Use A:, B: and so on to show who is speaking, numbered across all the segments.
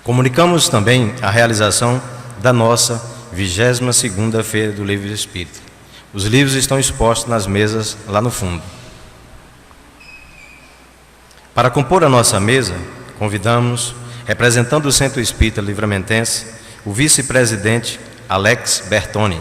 A: Comunicamos também a realização da nossa 22ª Feira do Livro Espírita. Os livros estão expostos nas mesas lá no fundo. Para compor a nossa mesa, convidamos, representando o Centro Espírita Livramentense, o vice-presidente Alex Bertoni.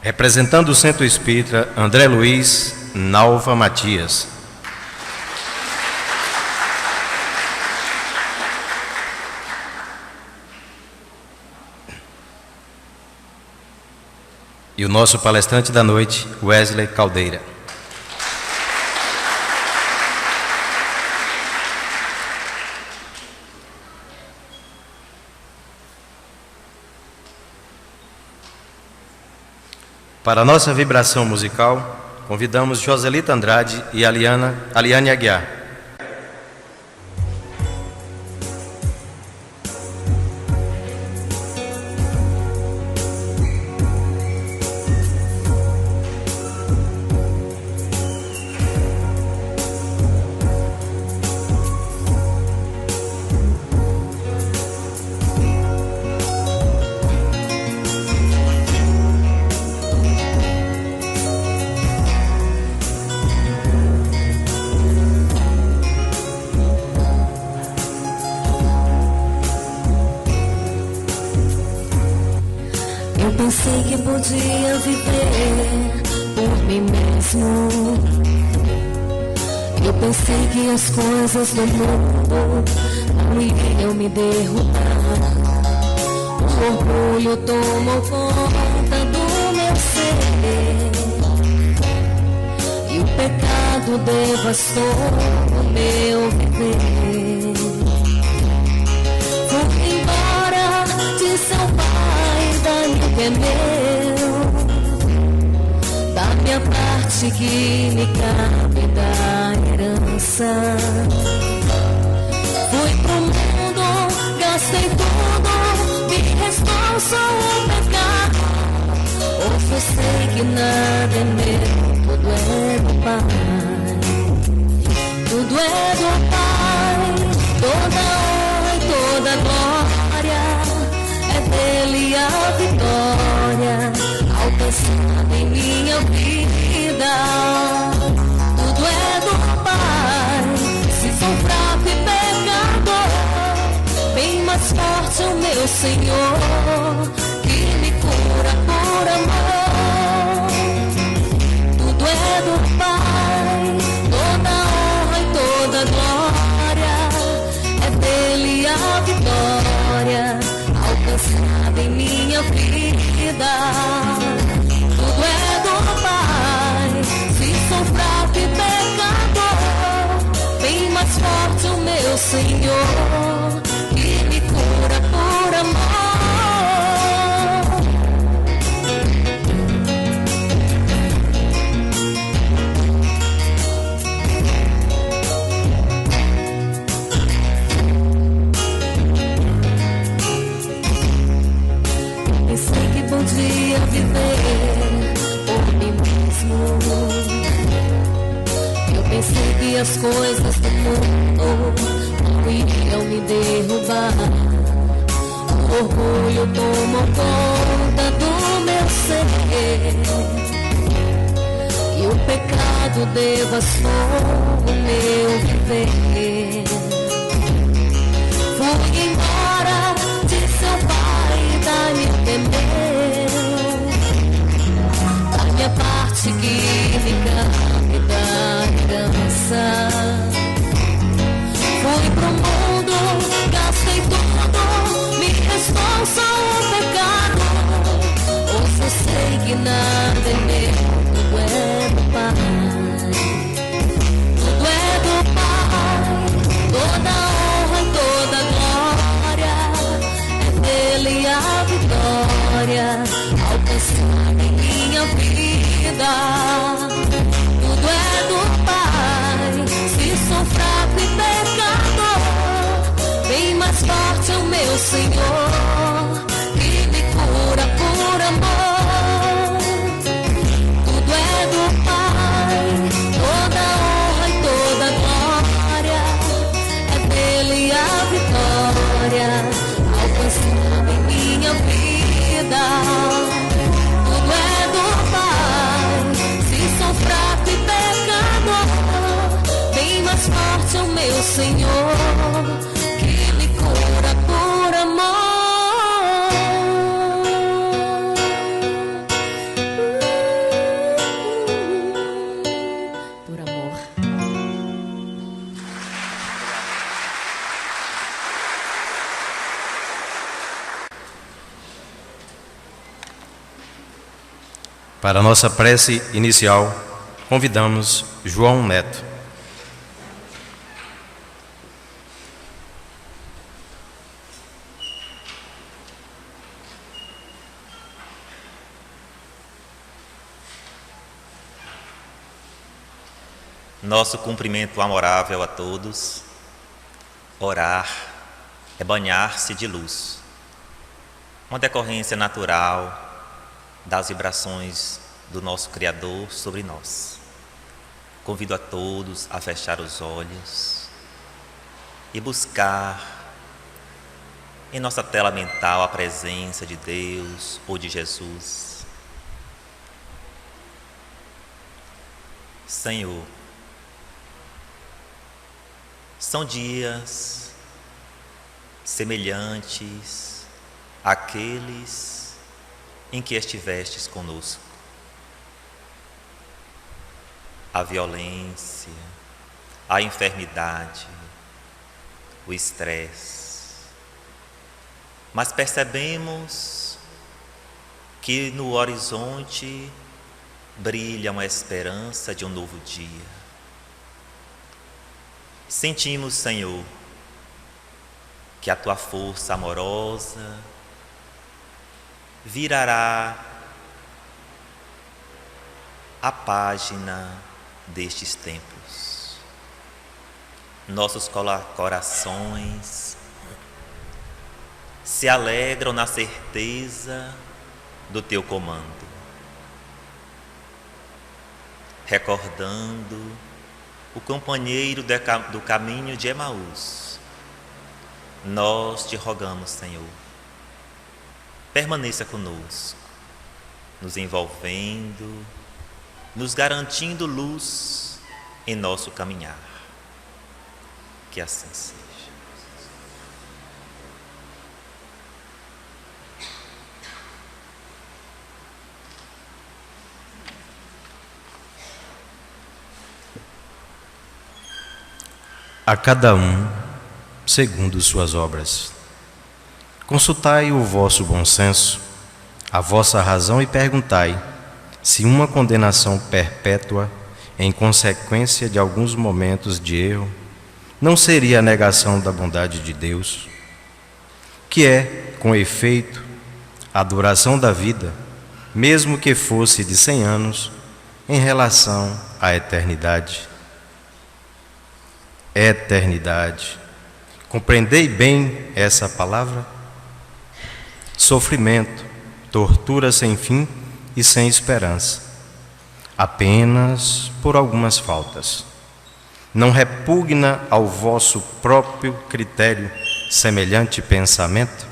A: Representando o Centro Espírita, André Luiz Nalva Matias. E o nosso palestrante da noite, Wesley Caldeira. Para a nossa vibração musical, convidamos Joselita Andrade e Aliane Aguiar.
B: Pensei que podia viver por mim mesmo. Eu pensei que as coisas do mundo não iriam me derrubar. O orgulho tomou conta do meu ser e o pecado devastou o meu viver. Fui embora de seu pai, dá-me o que é meu, da minha parte que me cabe da herança. Fui pro mundo, gastei tudo, me restou só o pecado. Hoje eu sei que nada é meu, tudo é do Pai, tudo é do Pai. Toda honra e toda glória é dele a vitória alcançada em minha vida. Tudo é do Pai. Se sou fraco e pecador, bem mais forte é o meu Senhor, que me cura por amor. Tudo é do Pai. Toda honra e toda glória é dele a vitória alcançada em minha vida. Tudo é do Pai. Se sou fraco e pecador, bem mais forte o meu Senhor, que me cura por amor. Pensei que podia viver por mim mesmo. Eu pensei que as coisas do mundo não iriam me derrubar. O orgulho tomou conta do meu ser e o pecado devastou o meu viver. Fui embora de seu pai, dá-me o que é meu, da minha parte que me cabe da herança. Fui pro mundo, gastei tudo, me restou só o pecado. Hoje eu sei que nada é meu, tudo é do Pai. Tudo é do Pai. Toda honra e toda glória é dele a vitória alcançada em minha vida. Tudo é do Pai. Se sou fraco e pecador, bem mais forte é o meu Senhor, que me cura por amor. meu Senhor, que me cura por amor. Por amor.
A: Para a nossa prece inicial, convidamos João Neto.
C: Nosso cumprimento amorável a todos. Orar é banhar-se de luz, uma decorrência natural das vibrações do nosso Criador sobre nós. Convido a todos a fechar os olhos e buscar em nossa tela mental a presença de Deus ou de Jesus. Senhor, são dias semelhantes àqueles em que estivestes conosco. A violência, a enfermidade, o estresse. Mas percebemos que no horizonte brilha uma esperança de um novo dia. Sentimos, Senhor, que a Tua força amorosa virará a página destes tempos. Nossos corações se alegram na certeza do Teu comando, recordando o companheiro do caminho de Emaús. Nós te rogamos, Senhor, permaneça conosco, nos envolvendo, nos garantindo luz em nosso caminhar. Que assim seja.
A: A cada um segundo suas obras. Consultai o vosso bom senso, a vossa razão, e perguntai se uma condenação perpétua em consequência de alguns momentos de erro não seria a negação da bondade de Deus, que é, com efeito, a duração da vida, mesmo que fosse de 100 anos, em relação à eternidade. Eternidade. Compreendei bem essa palavra? Sofrimento, tortura sem fim e sem esperança, apenas por algumas faltas. Não repugna ao vosso próprio critério semelhante pensamento?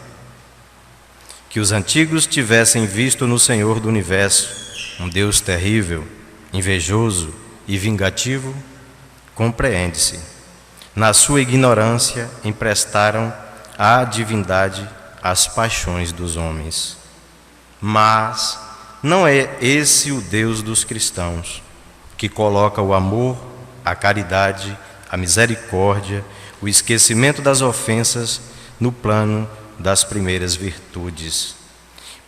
A: Que os antigos tivessem visto no Senhor do Universo um Deus terrível, invejoso e vingativo, compreende-se. Na sua ignorância emprestaram à divindade as paixões dos homens. Mas não é esse o Deus dos cristãos, que coloca o amor, a caridade, a misericórdia, o esquecimento das ofensas no plano das primeiras virtudes.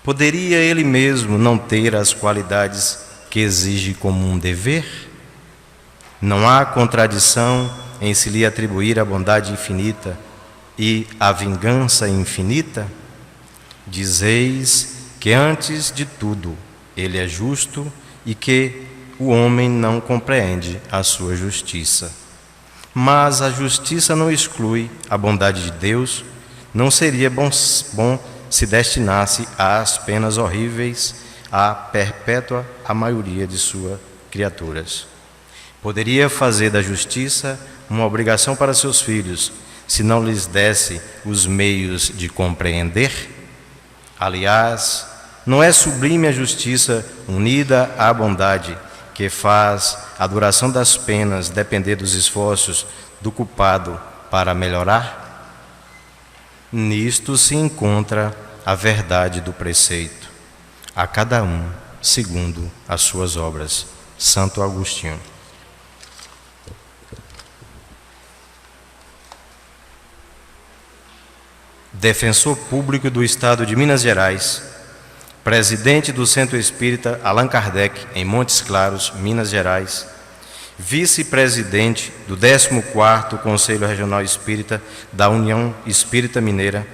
A: Poderia ele mesmo não ter as qualidades que exige como um dever? Não há contradição em se lhe atribuir a bondade infinita e a vingança infinita? Dizeis que antes de tudo ele é justo e que o homem não compreende a sua justiça. Mas a justiça não exclui a bondade de Deus. Não seria bom se destinasse às penas horríveis à perpétua a maioria de suas criaturas. Poderia fazer da justiça uma obrigação para seus filhos, se não lhes desse os meios de compreender? Aliás, não é sublime a justiça unida à bondade, que faz a duração das penas depender dos esforços do culpado para melhorar? Nisto se encontra a verdade do preceito, a cada um segundo as suas obras. Santo Agostinho. Defensor público do Estado de Minas Gerais, presidente do Centro Espírita Allan Kardec, em Montes Claros, Minas Gerais, vice-presidente do 14º Conselho Regional Espírita da União Espírita Mineira,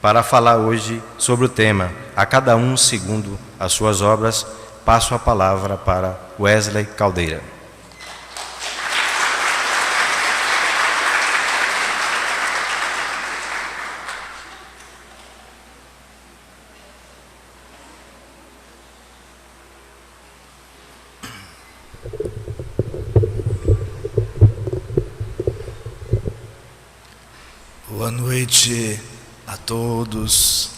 A: para falar hoje sobre o tema A cada um segundo as suas obras, passo a palavra para Wesley Caldeira.
D: Boa noite a todos,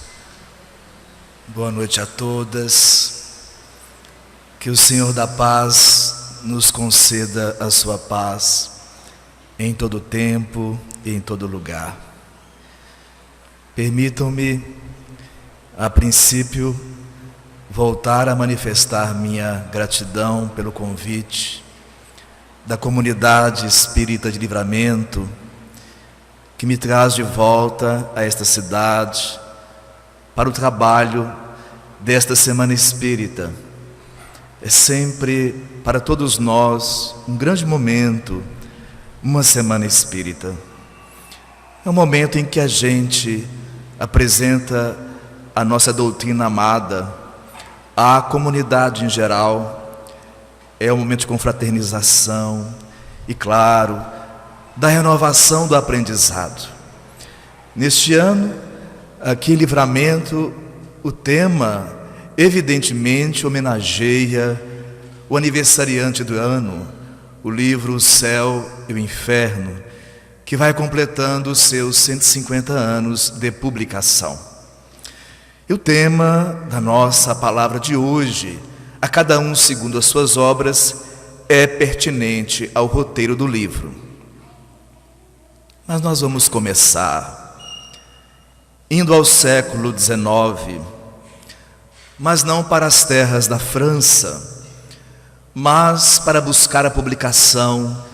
D: boa noite a todas. Que o Senhor da paz nos conceda a sua paz em todo tempo e em todo lugar. Permitam-me, a princípio, voltar a manifestar minha gratidão pelo convite da comunidade espírita de Livramento, que me traz de volta a esta cidade para o trabalho desta Semana Espírita. É sempre, para todos nós, um grande momento, uma Semana Espírita. É um momento em que a gente apresenta a nossa doutrina amada à comunidade em geral. É um momento de confraternização e, claro, da renovação do aprendizado. Neste ano, aqui em Livramento, o tema evidentemente homenageia o aniversariante do ano, o livro O Céu e o Inferno, que vai completando os seus 150 anos de publicação. E o tema da nossa palavra de hoje, a cada um segundo as suas obras, é pertinente ao roteiro do livro. Mas nós vamos começar indo ao século XIX, mas não para as terras da França, mas para buscar a publicação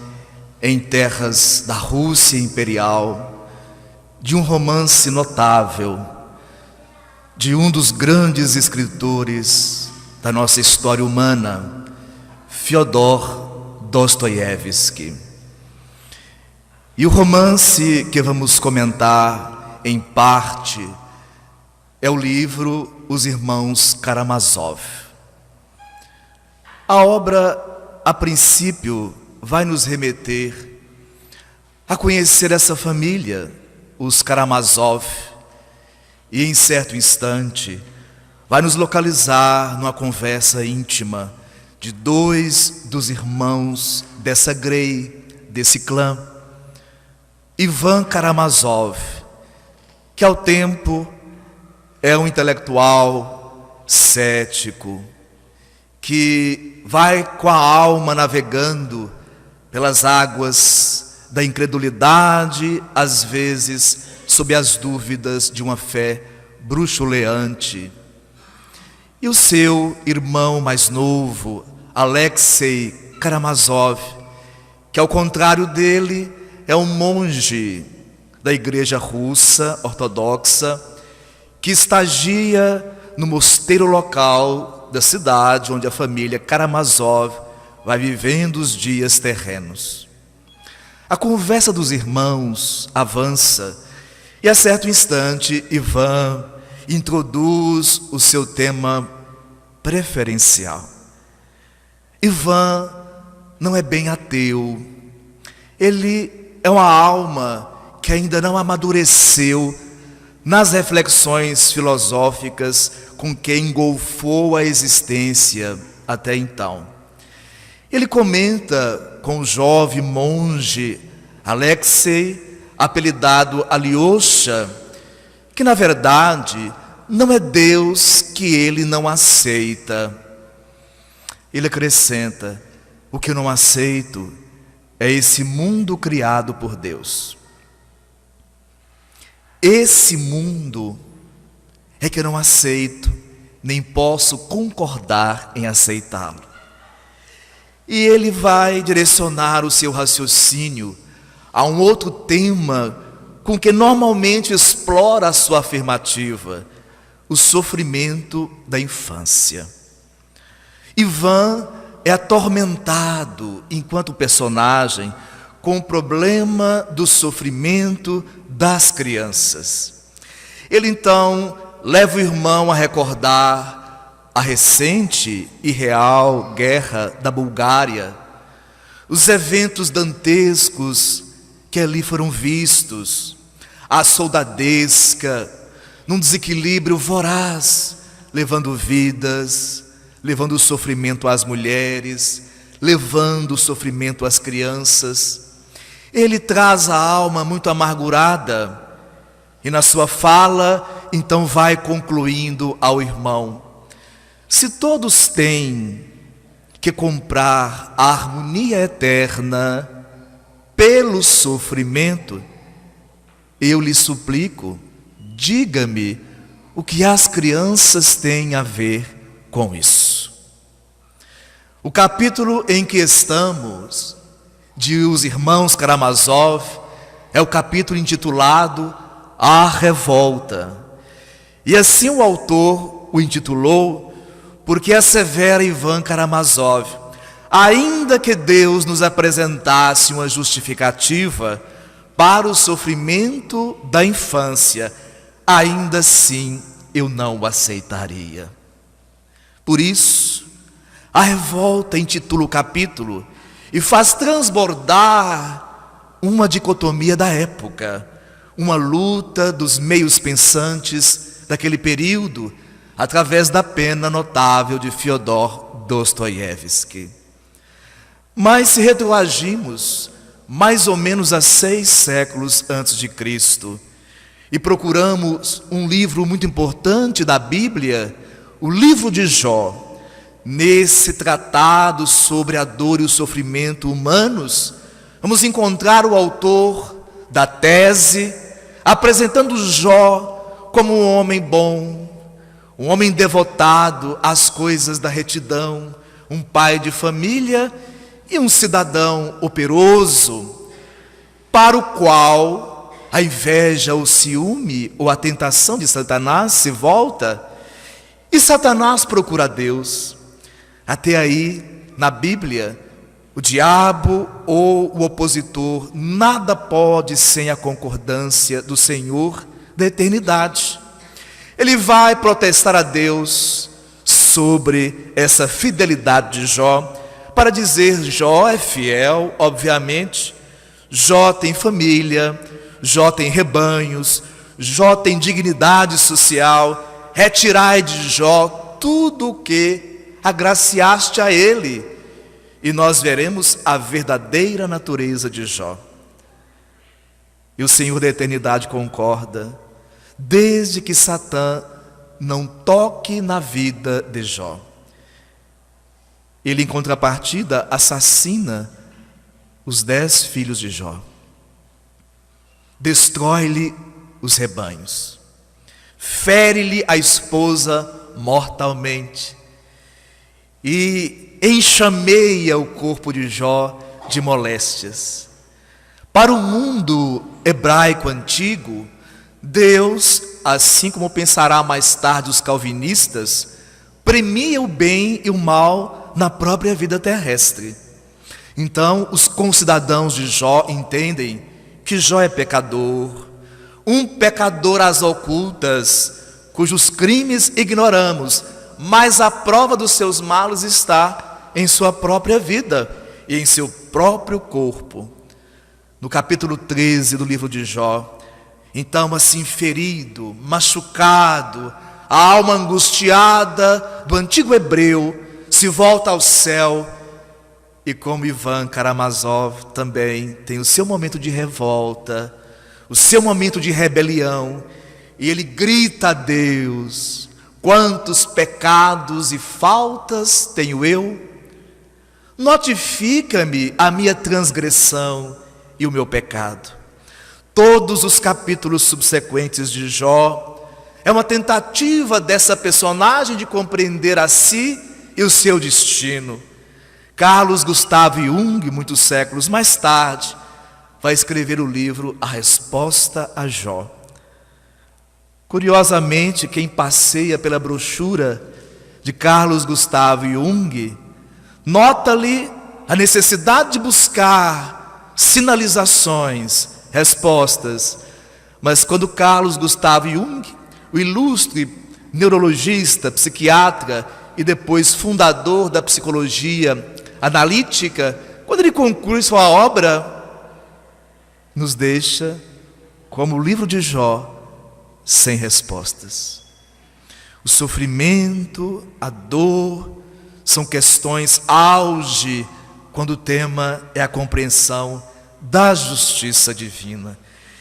D: em terras da Rússia imperial de um romance notável de um dos grandes escritores da nossa história humana, Fyodor Dostoiévski. E o romance que vamos comentar em parte é o livro Os Irmãos Karamazov. A obra, a princípio, vai nos remeter a conhecer essa família, os Karamazov, e em certo instante vai nos localizar numa conversa íntima de dois dos irmãos dessa grey, desse clã, Ivan Karamazov, que ao tempo é um intelectual cético, que vai com a alma navegando pelas águas da incredulidade, às vezes sob as dúvidas de uma fé bruxuleante. E o seu irmão mais novo, Alexei Karamazov, que ao contrário dele é um monge da igreja russa ortodoxa, que estagia no mosteiro local da cidade onde a família Karamazov vai vivendo os dias terrenos. A conversa dos irmãos avança e a certo instante Ivan introduz o seu tema preferencial. Ivan não é bem ateu, ele é uma alma que ainda não amadureceu nas reflexões filosóficas com que engolfou a existência até então. Ele comenta com o jovem monge Alexei, apelidado Alyosha, que na verdade não é Deus que ele não aceita, ele acrescenta: o que eu não aceito é esse mundo criado por Deus. Esse mundo é que eu não aceito, nem posso concordar em aceitá-lo. E ele vai direcionar o seu raciocínio a um outro tema com que normalmente explora a sua afirmativa: o sofrimento da infância. Ivan é atormentado, enquanto personagem, com o problema do sofrimento das crianças. Ele então leva o irmão a recordar a recente e real guerra da Bulgária, os eventos dantescos que ali foram vistos, a soldadesca, num desequilíbrio voraz, levando vidas, levando o sofrimento às mulheres, levando o sofrimento às crianças. Ele traz a alma muito amargurada e na sua fala, então vai concluindo ao irmão: se todos têm que comprar a harmonia eterna pelo sofrimento, eu lhe suplico, diga-me o que as crianças têm a ver com isso. O capítulo em que estamos, de Os Irmãos Karamazov, é o capítulo intitulado A Revolta. E assim o autor o intitulou porque assevera Ivan Karamazov: ainda que Deus nos apresentasse uma justificativa para o sofrimento da infância, ainda assim eu não o aceitaria. Por isso, a revolta intitula o capítulo e faz transbordar uma dicotomia da época, uma luta dos meios pensantes daquele período, através da pena notável de Fyodor Dostoiévski. Mas se retroagimos mais ou menos a 6 séculos antes de Cristo e procuramos um livro muito importante da Bíblia, o livro de Jó, nesse tratado sobre a dor e o sofrimento humanos, vamos encontrar o autor da tese apresentando Jó como um homem bom, um homem devotado às coisas da retidão, um pai de família e um cidadão operoso, para o qual a inveja, o ciúme ou a tentação de Satanás se volta, e Satanás procura Deus. Até aí, na Bíblia, o diabo ou o opositor nada pode sem a concordância do Senhor da eternidade. Ele vai protestar a Deus sobre essa fidelidade de Jó, para dizer: Jó é fiel, obviamente, Jó tem família, Jó tem rebanhos, Jó tem dignidade social, retirai de Jó tudo o que agraciaste a ele, e nós veremos a verdadeira natureza de Jó. E o Senhor da eternidade concorda, desde que Satã não toque na vida de Jó. Ele, em contrapartida, assassina os 10 filhos de Jó, destrói-lhe os rebanhos, fere-lhe a esposa mortalmente e enxameia o corpo de Jó de moléstias. Para o mundo hebraico antigo, Deus, assim como pensará mais tarde os calvinistas, premia o bem e o mal na própria vida terrestre. Então, os concidadãos de Jó entendem que Jó é pecador, um pecador às ocultas, cujos crimes ignoramos, mas a prova dos seus males está em sua própria vida e em seu próprio corpo. No capítulo 13 do livro de Jó, então, assim, ferido, machucado, a alma angustiada do antigo hebreu se volta ao céu, e como Ivan Karamazov também tem o seu momento de revolta, o seu momento de rebelião, e ele grita a Deus: quantos pecados e faltas tenho eu, notifica-me a minha transgressão e o meu pecado. Todos os capítulos subsequentes de Jó é uma tentativa dessa personagem de compreender a si e o seu destino. Carlos Gustavo Jung, muitos séculos mais tarde, vai escrever o livro A Resposta a Jó. Curiosamente, quem passeia pela brochura de Carlos Gustavo Jung, nota-lhe a necessidade de buscar sinalizações, respostas. Mas quando Carlos Gustavo Jung, o ilustre neurologista, psiquiatra e depois fundador da psicologia analítica, quando ele conclui sua obra, nos deixa, como o livro de Jó, sem respostas. O sofrimento, a dor, são questões auge quando o tema é a compreensão da justiça divina.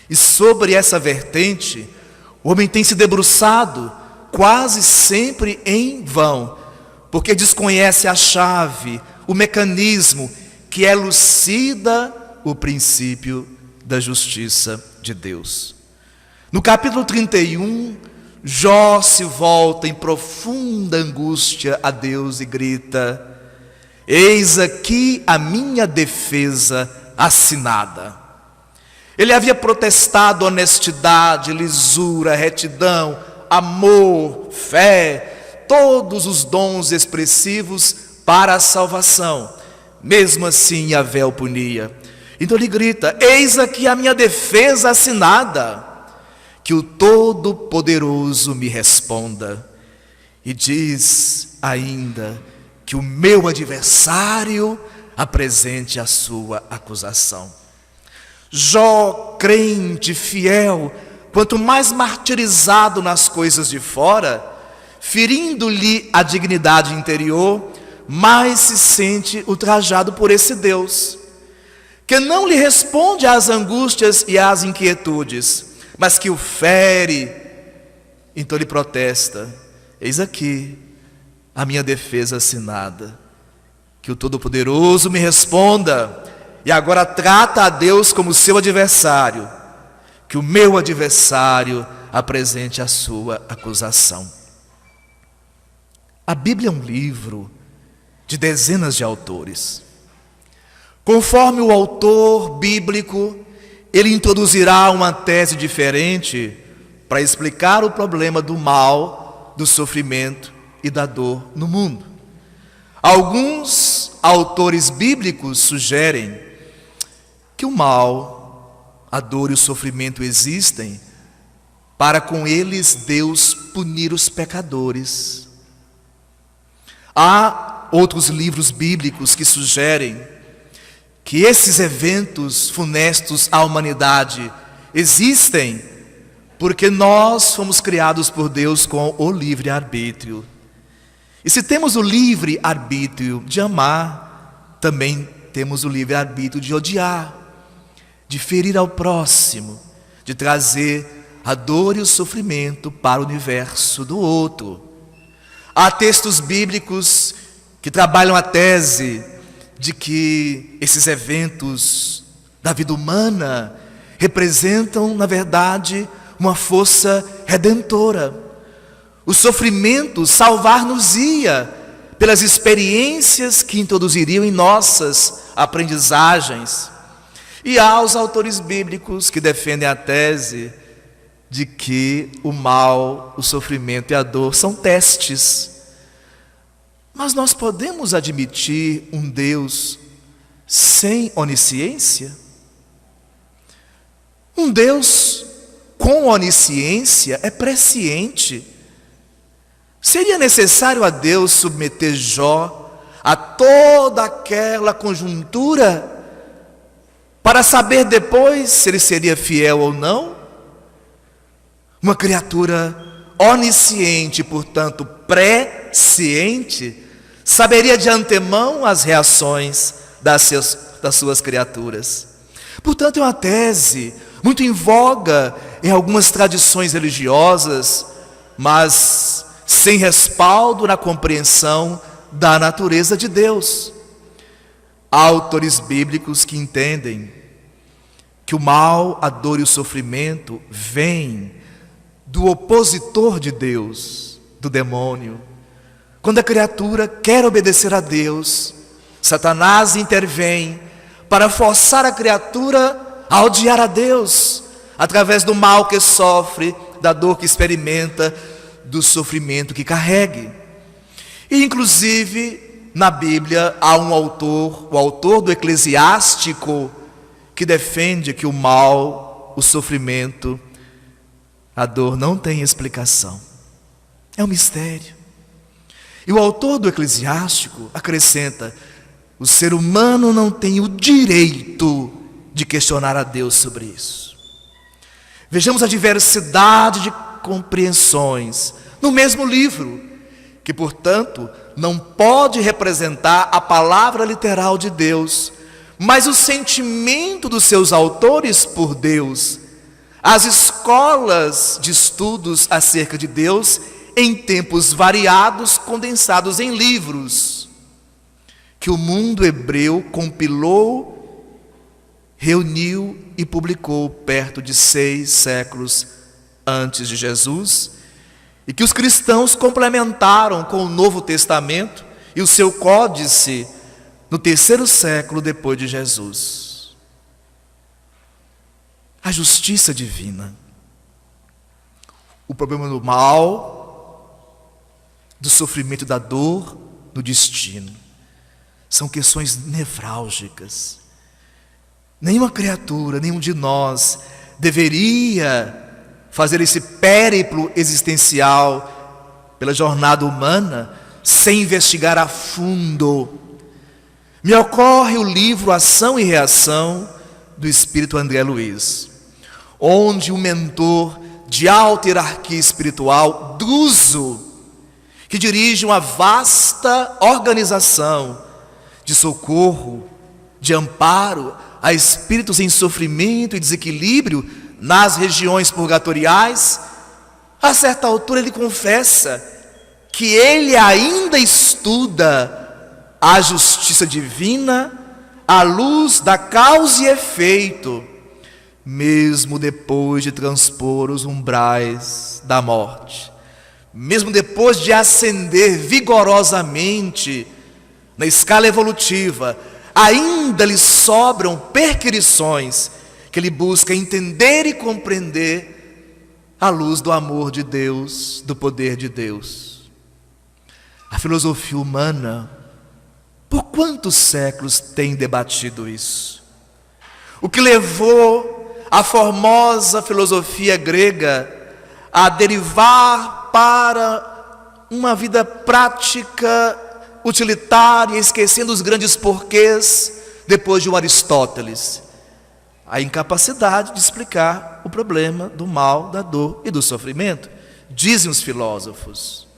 D: E sobre essa vertente, o homem tem se debruçado quase sempre em vão, porque desconhece a chave, o mecanismo que elucida o princípio da justiça de Deus. No capítulo 31, Jó se volta em profunda angústia a Deus e grita: eis aqui a minha defesa assinada. Ele havia protestado honestidade, lisura, retidão, amor, fé, todos os dons expressivos para a salvação. Mesmo assim, Yahvé o punia. Então ele grita: eis aqui a minha defesa assinada, que o Todo-Poderoso me responda. E diz ainda que o meu adversário apresente a sua acusação. Jó, crente, fiel, quanto mais martirizado nas coisas de fora, ferindo-lhe a dignidade interior, mais se sente ultrajado por esse Deus, que não lhe responde às angústias e às inquietudes, mas que o fere. Então ele protesta: eis aqui a minha defesa assinada, que o Todo-Poderoso me responda. E agora trata a Deus como seu adversário, que o meu adversário apresente a sua acusação. A Bíblia é um livro de dezenas de autores. Conforme o autor bíblico, ele introduzirá uma tese diferente para explicar o problema do mal, do sofrimento e da dor no mundo. Alguns autores bíblicos sugerem que o mal, a dor e o sofrimento existem para com eles Deus punir os pecadores. Há outros livros bíblicos que sugerem que esses eventos funestos à humanidade existem porque nós fomos criados por Deus com o livre-arbítrio. E se temos o livre-arbítrio de amar, também temos o livre-arbítrio de odiar, de ferir ao próximo, de trazer a dor e o sofrimento para o universo do outro. Há textos bíblicos que trabalham a tese de que esses eventos da vida humana representam, na verdade, uma força redentora. O sofrimento salvar-nos-ia pelas experiências que introduziriam em nossas aprendizagens. E há os autores bíblicos que defendem a tese de que o mal, o sofrimento e a dor são testes. Mas nós podemos admitir um Deus sem onisciência? Um Deus com onisciência é presciente. Seria necessário a Deus submeter Jó a toda aquela conjuntura para saber depois se ele seria fiel ou não? Uma criatura onisciente, portanto presciente, saberia de antemão as reações das suas criaturas. Portanto, é uma tese muito em voga em algumas tradições religiosas, mas sem respaldo na compreensão da natureza de Deus. Há autores bíblicos que entendem que o mal, a dor e o sofrimento vêm do opositor de Deus, do demônio. Quando a criatura quer obedecer a Deus, Satanás intervém para forçar a criatura a odiar a Deus, através do mal que sofre, da dor que experimenta, do sofrimento que carregue. E inclusive na Bíblia há um autor, o autor do Eclesiástico, que defende que o mal, o sofrimento, a dor não tem explicação. É um mistério. E o autor do Eclesiástico acrescenta: o ser humano não tem o direito de questionar a Deus sobre isso. Vejamos a diversidade de compreensões no mesmo livro, que, portanto, não pode representar a palavra literal de Deus, mas o sentimento dos seus autores por Deus, as escolas de estudos acerca de Deus em tempos variados, condensados em livros, que o mundo hebreu compilou, reuniu e publicou perto de 6 séculos antes de Jesus, e que os cristãos complementaram com o Novo Testamento e o seu códice no 3º século depois de Jesus. A justiça divina, o problema do mal, do sofrimento e da dor, do destino, são questões nevrálgicas. Nenhuma criatura, nenhum de nós deveria fazer esse périplo existencial pela jornada humana sem investigar a fundo. Me ocorre o livro Ação e Reação do Espírito André Luiz, onde um mentor de alta hierarquia espiritual, Druso, que dirige uma vasta organização de socorro, de amparo a espíritos em sofrimento e desequilíbrio nas regiões purgatoriais, a certa altura ele confessa que ele ainda estuda a justiça divina à luz da causa e efeito, mesmo depois de transpor os umbrais da morte, mesmo depois de ascender vigorosamente na escala evolutiva, ainda lhe sobram perquirições que ele busca entender e compreender à luz do amor de Deus, do poder de Deus. A filosofia humana, por quantos séculos tem debatido isso? O que levou a formosa filosofia grega a derivar para uma vida prática, utilitária, esquecendo os grandes porquês, depois de um Aristóteles? A incapacidade de explicar o problema do mal, da dor e do sofrimento, dizem os filósofos.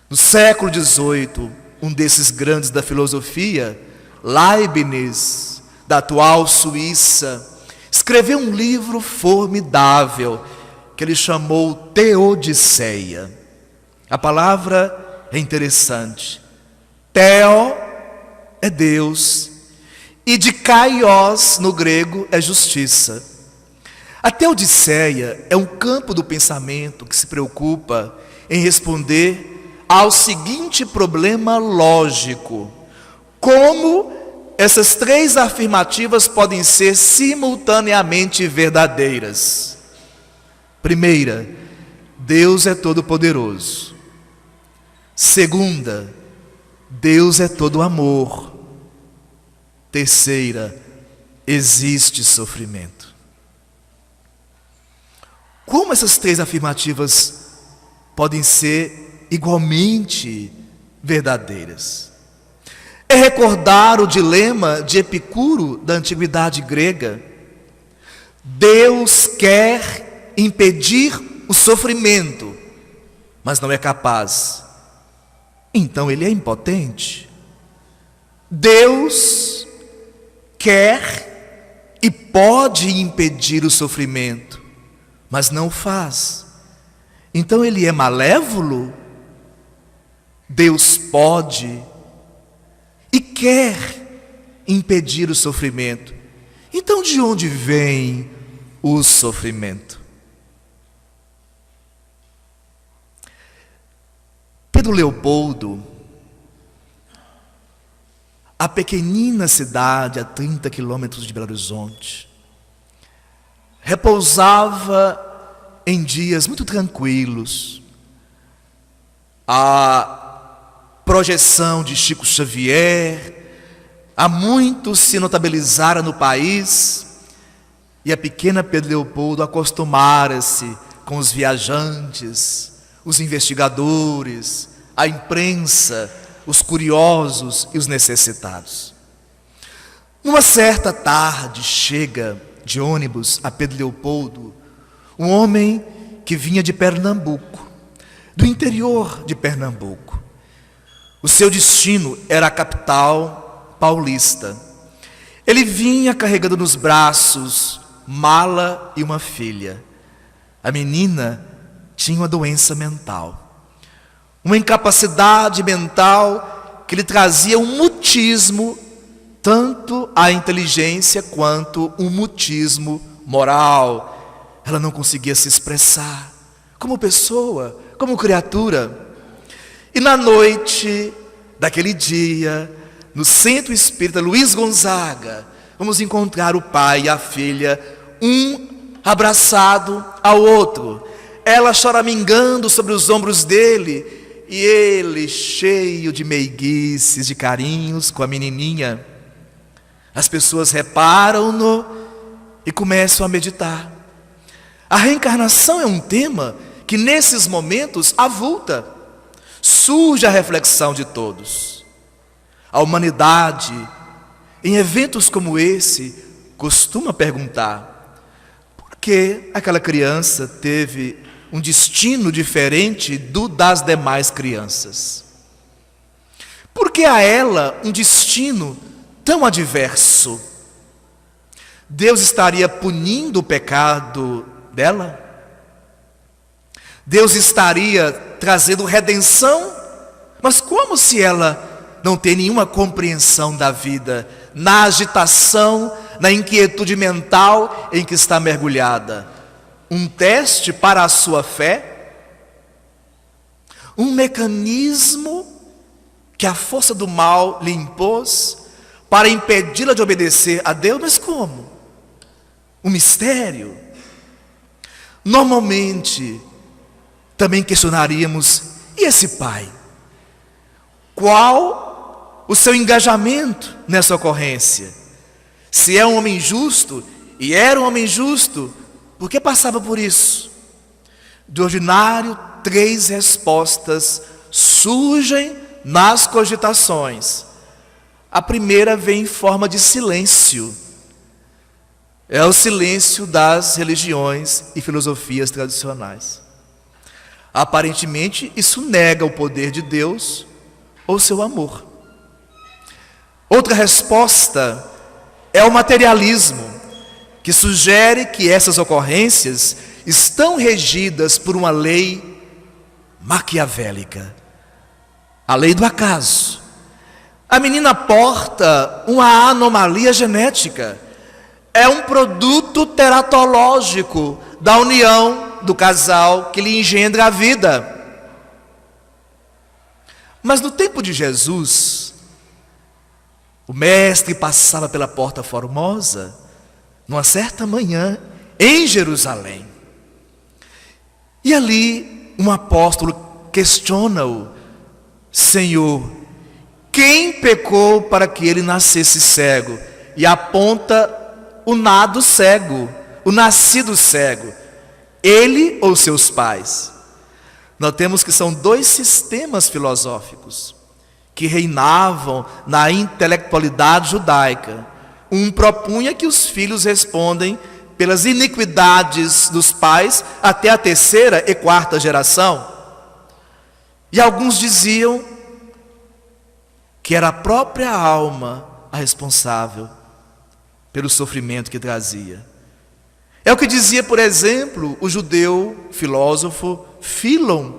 D: No século XVIII, um desses grandes da filosofia, Leibniz, da atual Suíça, escreveu um livro formidável que ele chamou Teodiceia. A palavra é interessante. Theo é Deus, e de kaios no grego é justiça. A Teodiceia é um campo do pensamento que se preocupa em responder ao seguinte problema lógico: como essas 3 afirmativas podem ser simultaneamente verdadeiras? Primeira, Deus é todo-poderoso. Segunda, Deus é todo amor. Terceira, existe sofrimento. Como essas 3 afirmativas podem ser igualmente verdadeiras? É recordar o dilema de Epicuro da antiguidade grega. Deus quer impedir o sofrimento, mas não é capaz. Então ele é impotente. Deus quer e pode impedir o sofrimento, mas não faz. Então ele é malévolo? Deus pode e quer impedir o sofrimento. Então, de onde vem o sofrimento? Pedro Leopoldo, a pequenina cidade a 30 quilômetros de Belo Horizonte, repousava em dias muito tranquilos. A projeção de Chico Xavier há muito se notabilizara no país, e a pequena Pedro Leopoldo acostumara-se com os viajantes, os investigadores, a imprensa, os curiosos e os necessitados. Numa certa tarde, chega de ônibus a Pedro Leopoldo um homem que vinha de Pernambuco, do interior de Pernambuco. O seu destino era a capital paulista. Ele vinha carregando nos braços mala e uma filha. A menina tinha uma doença mental, uma incapacidade mental que lhe trazia um mutismo, tanto a inteligência quanto um mutismo moral. Ela não conseguia se expressar como pessoa, como criatura. E na noite daquele dia, no Centro Espírita Luiz Gonzaga, vamos encontrar o pai e a filha, um abraçado ao outro, ela choramingando sobre os ombros dele, e ele cheio de meiguices, de carinhos com a menininha. As pessoas reparam-no e começam a meditar. A reencarnação é um tema que nesses momentos avulta. Surge a reflexão de todos. A humanidade, em eventos como esse, costuma perguntar: por que aquela criança teve um destino diferente do das demais crianças? Por que a ela um destino tão adverso? Deus estaria punindo o pecado dela? Deus estaria trazendo redenção? Mas como se ela não tem nenhuma compreensão da vida, na agitação, na inquietude mental em que está mergulhada? Um teste para a sua fé? Um mecanismo que a força do mal lhe impôs para impedi-la de obedecer a Deus? Mas como? Um mistério. Normalmente, também questionaríamos: e esse pai? Qual o seu engajamento nessa ocorrência? Se é um homem justo, e era um homem justo, por que passava por isso? De ordinário, 3 respostas surgem nas cogitações. A primeira vem em forma de silêncio. É o silêncio das religiões e filosofias tradicionais. Aparentemente, isso nega o poder de Deus ou seu amor. Outra resposta é o materialismo, que sugere que essas ocorrências estão regidas por uma lei maquiavélica, a lei do acaso. A menina porta uma anomalia genética, é um produto teratológico da união do casal que lhe engendra a vida. Mas no tempo de Jesus, o mestre passava pela Porta Formosa, numa certa manhã, em Jerusalém. E ali, um apóstolo questiona-o: Senhor, quem pecou para que ele nascesse cego? E aponta o nado cego, o nascido cego, ele ou seus pais? Notemos que são 2 sistemas filosóficos que reinavam na intelectualidade judaica. Um propunha que os filhos respondem pelas iniquidades dos pais até a 3ª e 4ª geração. E alguns diziam que era a própria alma a responsável pelo sofrimento que trazia. É o que dizia, por exemplo, o judeu filósofo Filon,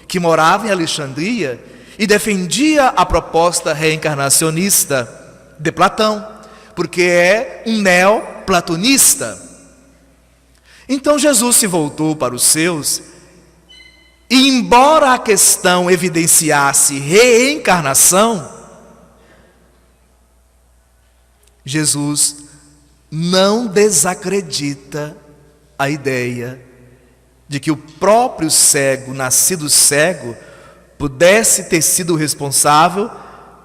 D: que morava em Alexandria e defendia a proposta reencarnacionista. de Platão, porque é um neoplatonista. Então Jesus se voltou para os seus, e embora a questão evidenciasse reencarnação, Jesus não desacredita a ideia de que o próprio cego, nascido cego, pudesse ter sido responsável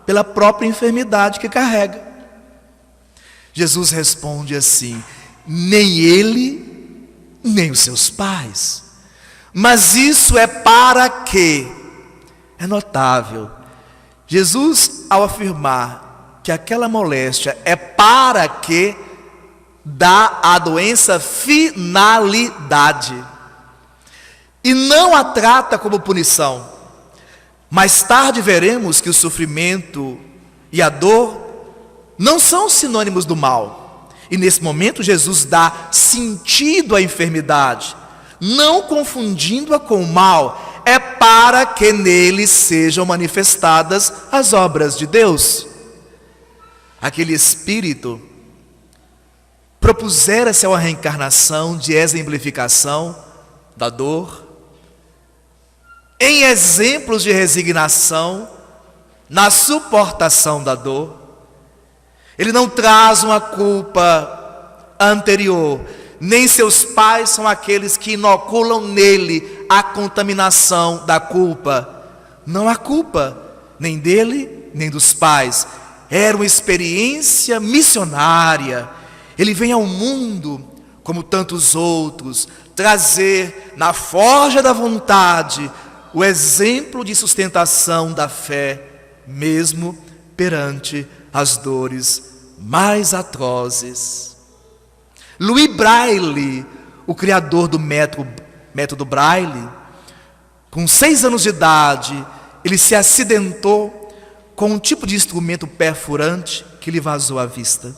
D: pela própria enfermidade que carrega. Jesus responde assim: nem ele, nem os seus pais. Mas isso é para quê? É notável. Jesus, ao afirmar que aquela moléstia é para que dá à doença finalidade, e não a trata como punição. Mais tarde veremos que o sofrimento e a dor não são sinônimos do mal. E nesse momento Jesus dá sentido à enfermidade, não confundindo-a com o mal. É para que nele sejam manifestadas as obras de Deus. Aquele espírito propusera-se a uma reencarnação de exemplificação da dor, em exemplos de resignação, na suportação da dor. Ele não traz uma culpa anterior, nem seus pais são aqueles que inoculam nele a contaminação da culpa. Não há culpa, nem dele, nem dos pais. Era uma experiência missionária. Ele vem ao mundo, como tantos outros, trazer na forja da vontade o exemplo de sustentação da fé, mesmo perante as dores mais atrozes. Louis Braille, o criador do método Braille, com 6 anos de idade, ele se acidentou com um tipo de instrumento perfurante que lhe vazou a vista.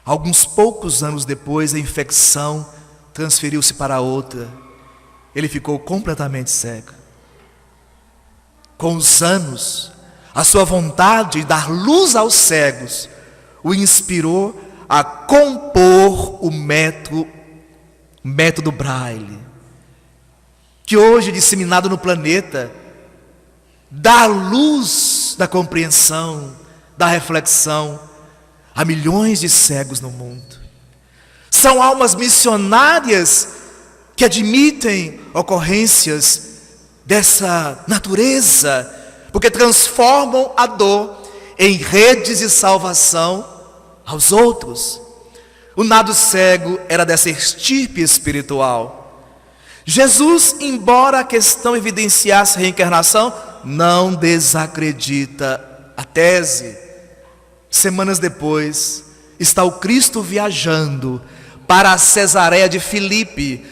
D: Alguns poucos anos depois, a infecção transferiu-se para outra. Ele ficou completamente cego. Com os anos, a sua vontade de dar luz aos cegos o inspirou a compor o método Braille, que hoje, disseminado no planeta, dá luz da compreensão, da reflexão a milhões de cegos no mundo. São almas missionárias que admitem ocorrências dessa natureza, porque transformam a dor em redes de salvação aos outros. O nado cego era dessa estirpe espiritual. Jesus, embora a questão evidenciasse a reencarnação, não desacredita a tese. Semanas depois, está o Cristo viajando para a Cesareia de Filipe,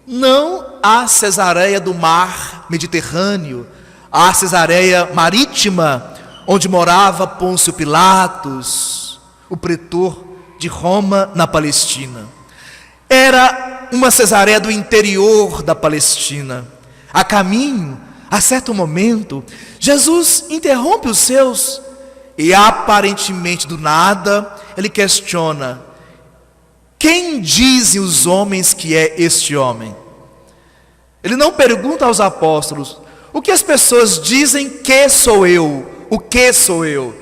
D: não a Cesareia do mar Mediterrâneo, a Cesareia marítima, onde morava Pôncio Pilatos, o pretor de Roma na Palestina. Era uma Cesareia do interior da Palestina. A caminho, a certo momento, Jesus interrompe os seus e aparentemente do nada, ele questiona: quem dizem os homens que é este homem? Ele não pergunta aos apóstolos: o que as pessoas dizem que sou eu? O que sou eu?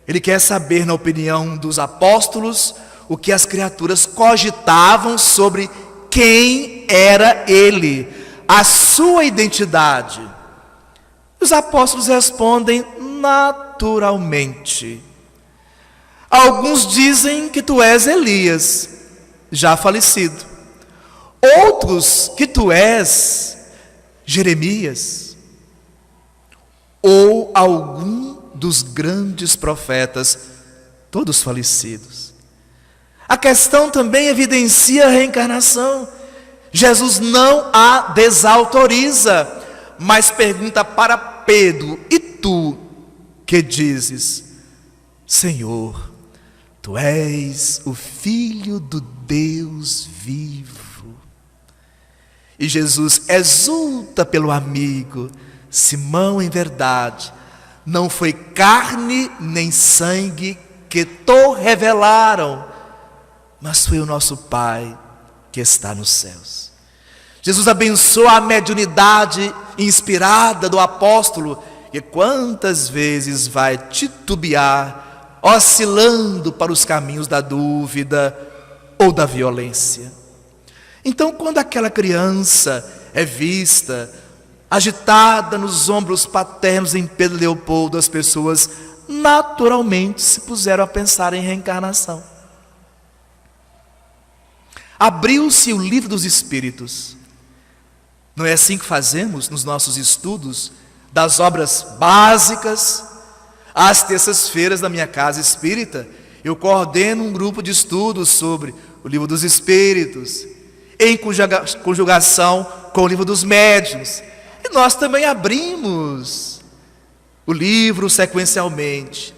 D: Ele quer saber, na opinião dos apóstolos, o que as criaturas cogitavam sobre quem era ele, a sua identidade. Os apóstolos respondem naturalmente. Alguns dizem que tu és Elias, já falecido. Outros que tu és Jeremias, ou algum dos grandes profetas, todos falecidos. A questão também evidencia a reencarnação. Jesus não a desautoriza, mas pergunta para Pedro: e tu, que dizes? Senhor, tu és o Filho do Deus vivo. E Jesus exulta pelo amigo: Simão, em verdade, não foi carne nem sangue que te revelaram, mas foi o nosso Pai que está nos céus. Jesus abençoa a mediunidade inspirada do apóstolo, e quantas vezes vai titubear, oscilando para os caminhos da dúvida ou da violência. Então, quando aquela criança é vista agitada nos ombros paternos em Pedro Leopoldo, as pessoas naturalmente se puseram a pensar em reencarnação. Abriu-se o livro dos Espíritos. Não é assim que fazemos nos nossos estudos das obras básicas? Às terças-feiras, na minha casa espírita, eu coordeno um grupo de estudos sobre o livro dos Espíritos, em conjugação com o livro dos Médiuns. E nós também abrimos o livro sequencialmente.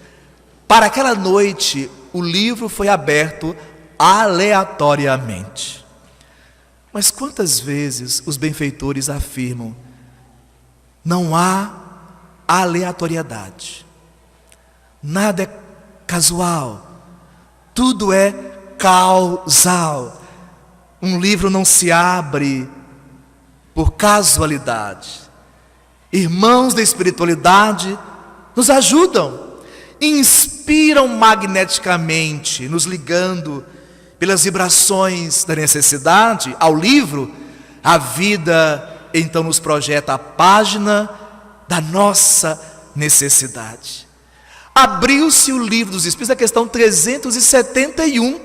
D: Para aquela noite, o livro foi aberto aleatoriamente. Mas quantas vezes os benfeitores afirmam: não há aleatoriedade, nada é casual, tudo é causal. Um livro não se abre por casualidade. Irmãos da espiritualidade nos ajudam, inspiram magneticamente, nos ligando pelas vibrações da necessidade ao livro. A vida então nos projeta a página da nossa necessidade. Abriu-se o livro dos Espíritos, a questão 371.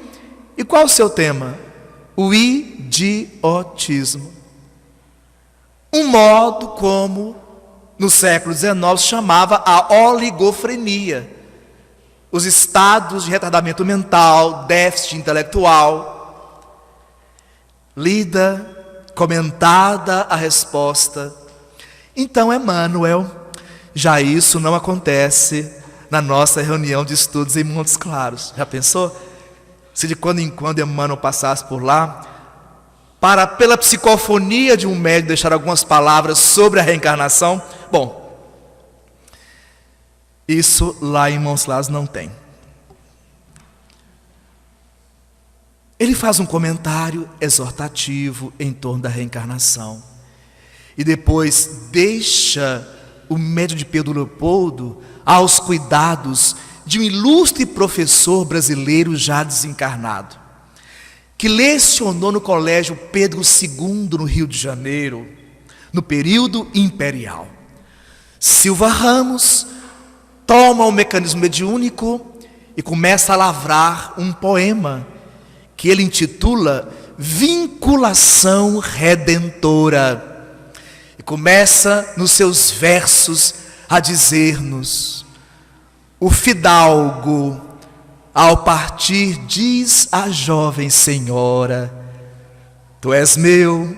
D: E qual o seu tema? O idiotismo. Um modo como no século XIX se chamava a oligofrenia, os estados de retardamento mental, déficit intelectual. Lida, comentada a resposta. Então, Emmanuel, já isso não acontece na nossa reunião de estudos em Montes Claros. Já pensou? Se de quando em quando Emmanuel passasse por lá, para, pela psicofonia de um médium, deixar algumas palavras sobre a reencarnação. Bom, isso lá em Montes Claros não tem. Ele faz um comentário exortativo em torno da reencarnação. E depois deixa o médium de Pedro Leopoldo aos cuidados de um ilustre professor brasileiro já desencarnado, que lecionou no Colégio Pedro II, no Rio de Janeiro, no período imperial. Silva Ramos toma o mecanismo mediúnico e começa a lavrar um poema que ele intitula Vinculação Redentora. E começa nos seus versos a dizer-nos: o fidalgo, ao partir, diz à jovem senhora: tu és meu,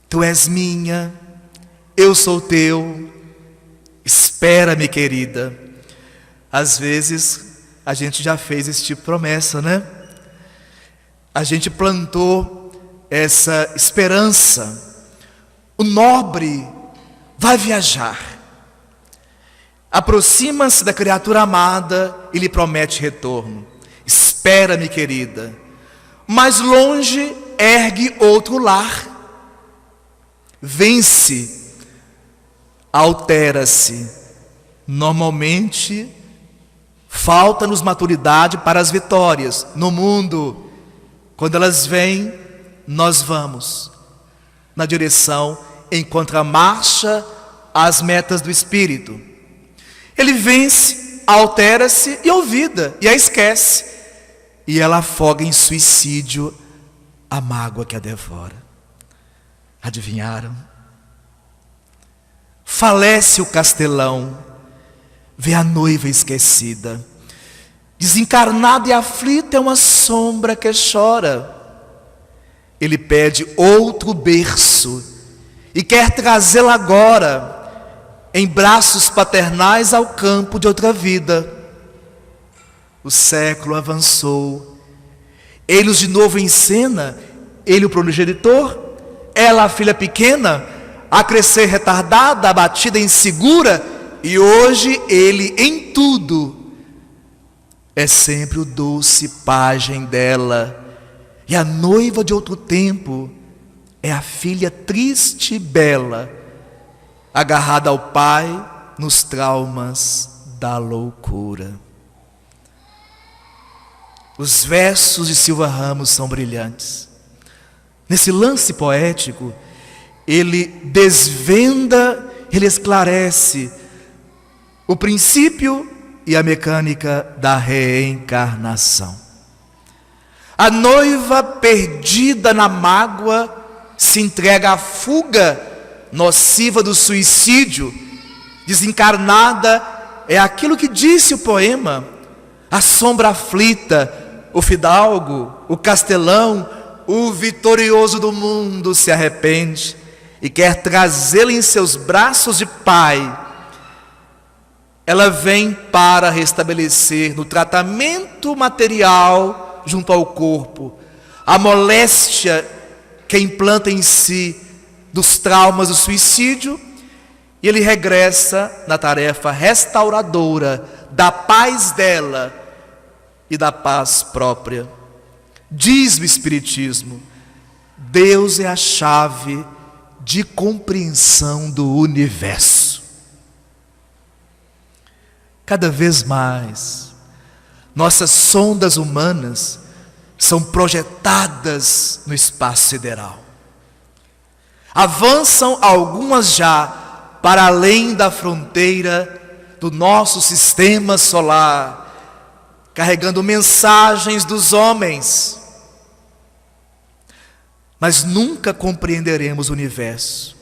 D: tu és minha, eu sou teu, espera-me, querida. Às vezes a gente já fez esse tipo de promessa, né? A gente plantou essa esperança. O nobre vai viajar, aproxima-se da criatura amada e lhe promete retorno. Espera-me, querida. Mais longe ergue outro lar, vence, altera-se. Normalmente falta-nos maturidade para as vitórias no mundo. Quando elas vêm, nós vamos na direção, em contramarcha às metas do Espírito. Ele vence, altera-se e olvida, e a esquece. E ela afoga em suicídio a mágoa que a devora. Adivinharam? Falece o castelão, vê a noiva esquecida. Desencarnada e aflita é uma sombra que chora. Ele pede outro berço e quer trazê-la agora, em braços paternais, ao campo de outra vida. O século avançou. Ele-os de novo em cena, ele o progenitor, ela a filha pequena, a crescer retardada, abatida, insegura, e hoje ele em tudo é sempre o doce pajem dela. E a noiva de outro tempo é a filha triste e bela, agarrada ao pai nos traumas da loucura. Os versos de Silva Ramos são brilhantes. Nesse lance poético, ele desvenda, ele esclarece o princípio e a mecânica da reencarnação. A noiva perdida na mágoa se entrega à fuga nociva do suicídio. Desencarnada é aquilo que disse o poema: a sombra aflita, o fidalgo, o castelão, o vitorioso do mundo se arrepende e quer trazê-la em seus braços de pai. Ela vem para restabelecer no tratamento material junto ao corpo a moléstia que implanta em si dos traumas do suicídio, e ele regressa na tarefa restauradora da paz dela e da paz própria. Diz o Espiritismo: Deus é a chave de compreensão do universo. Cada vez mais, nossas sondas humanas são projetadas no espaço sideral. Avançam algumas já para além da fronteira do nosso sistema solar, carregando mensagens dos homens. Mas nunca compreenderemos o universo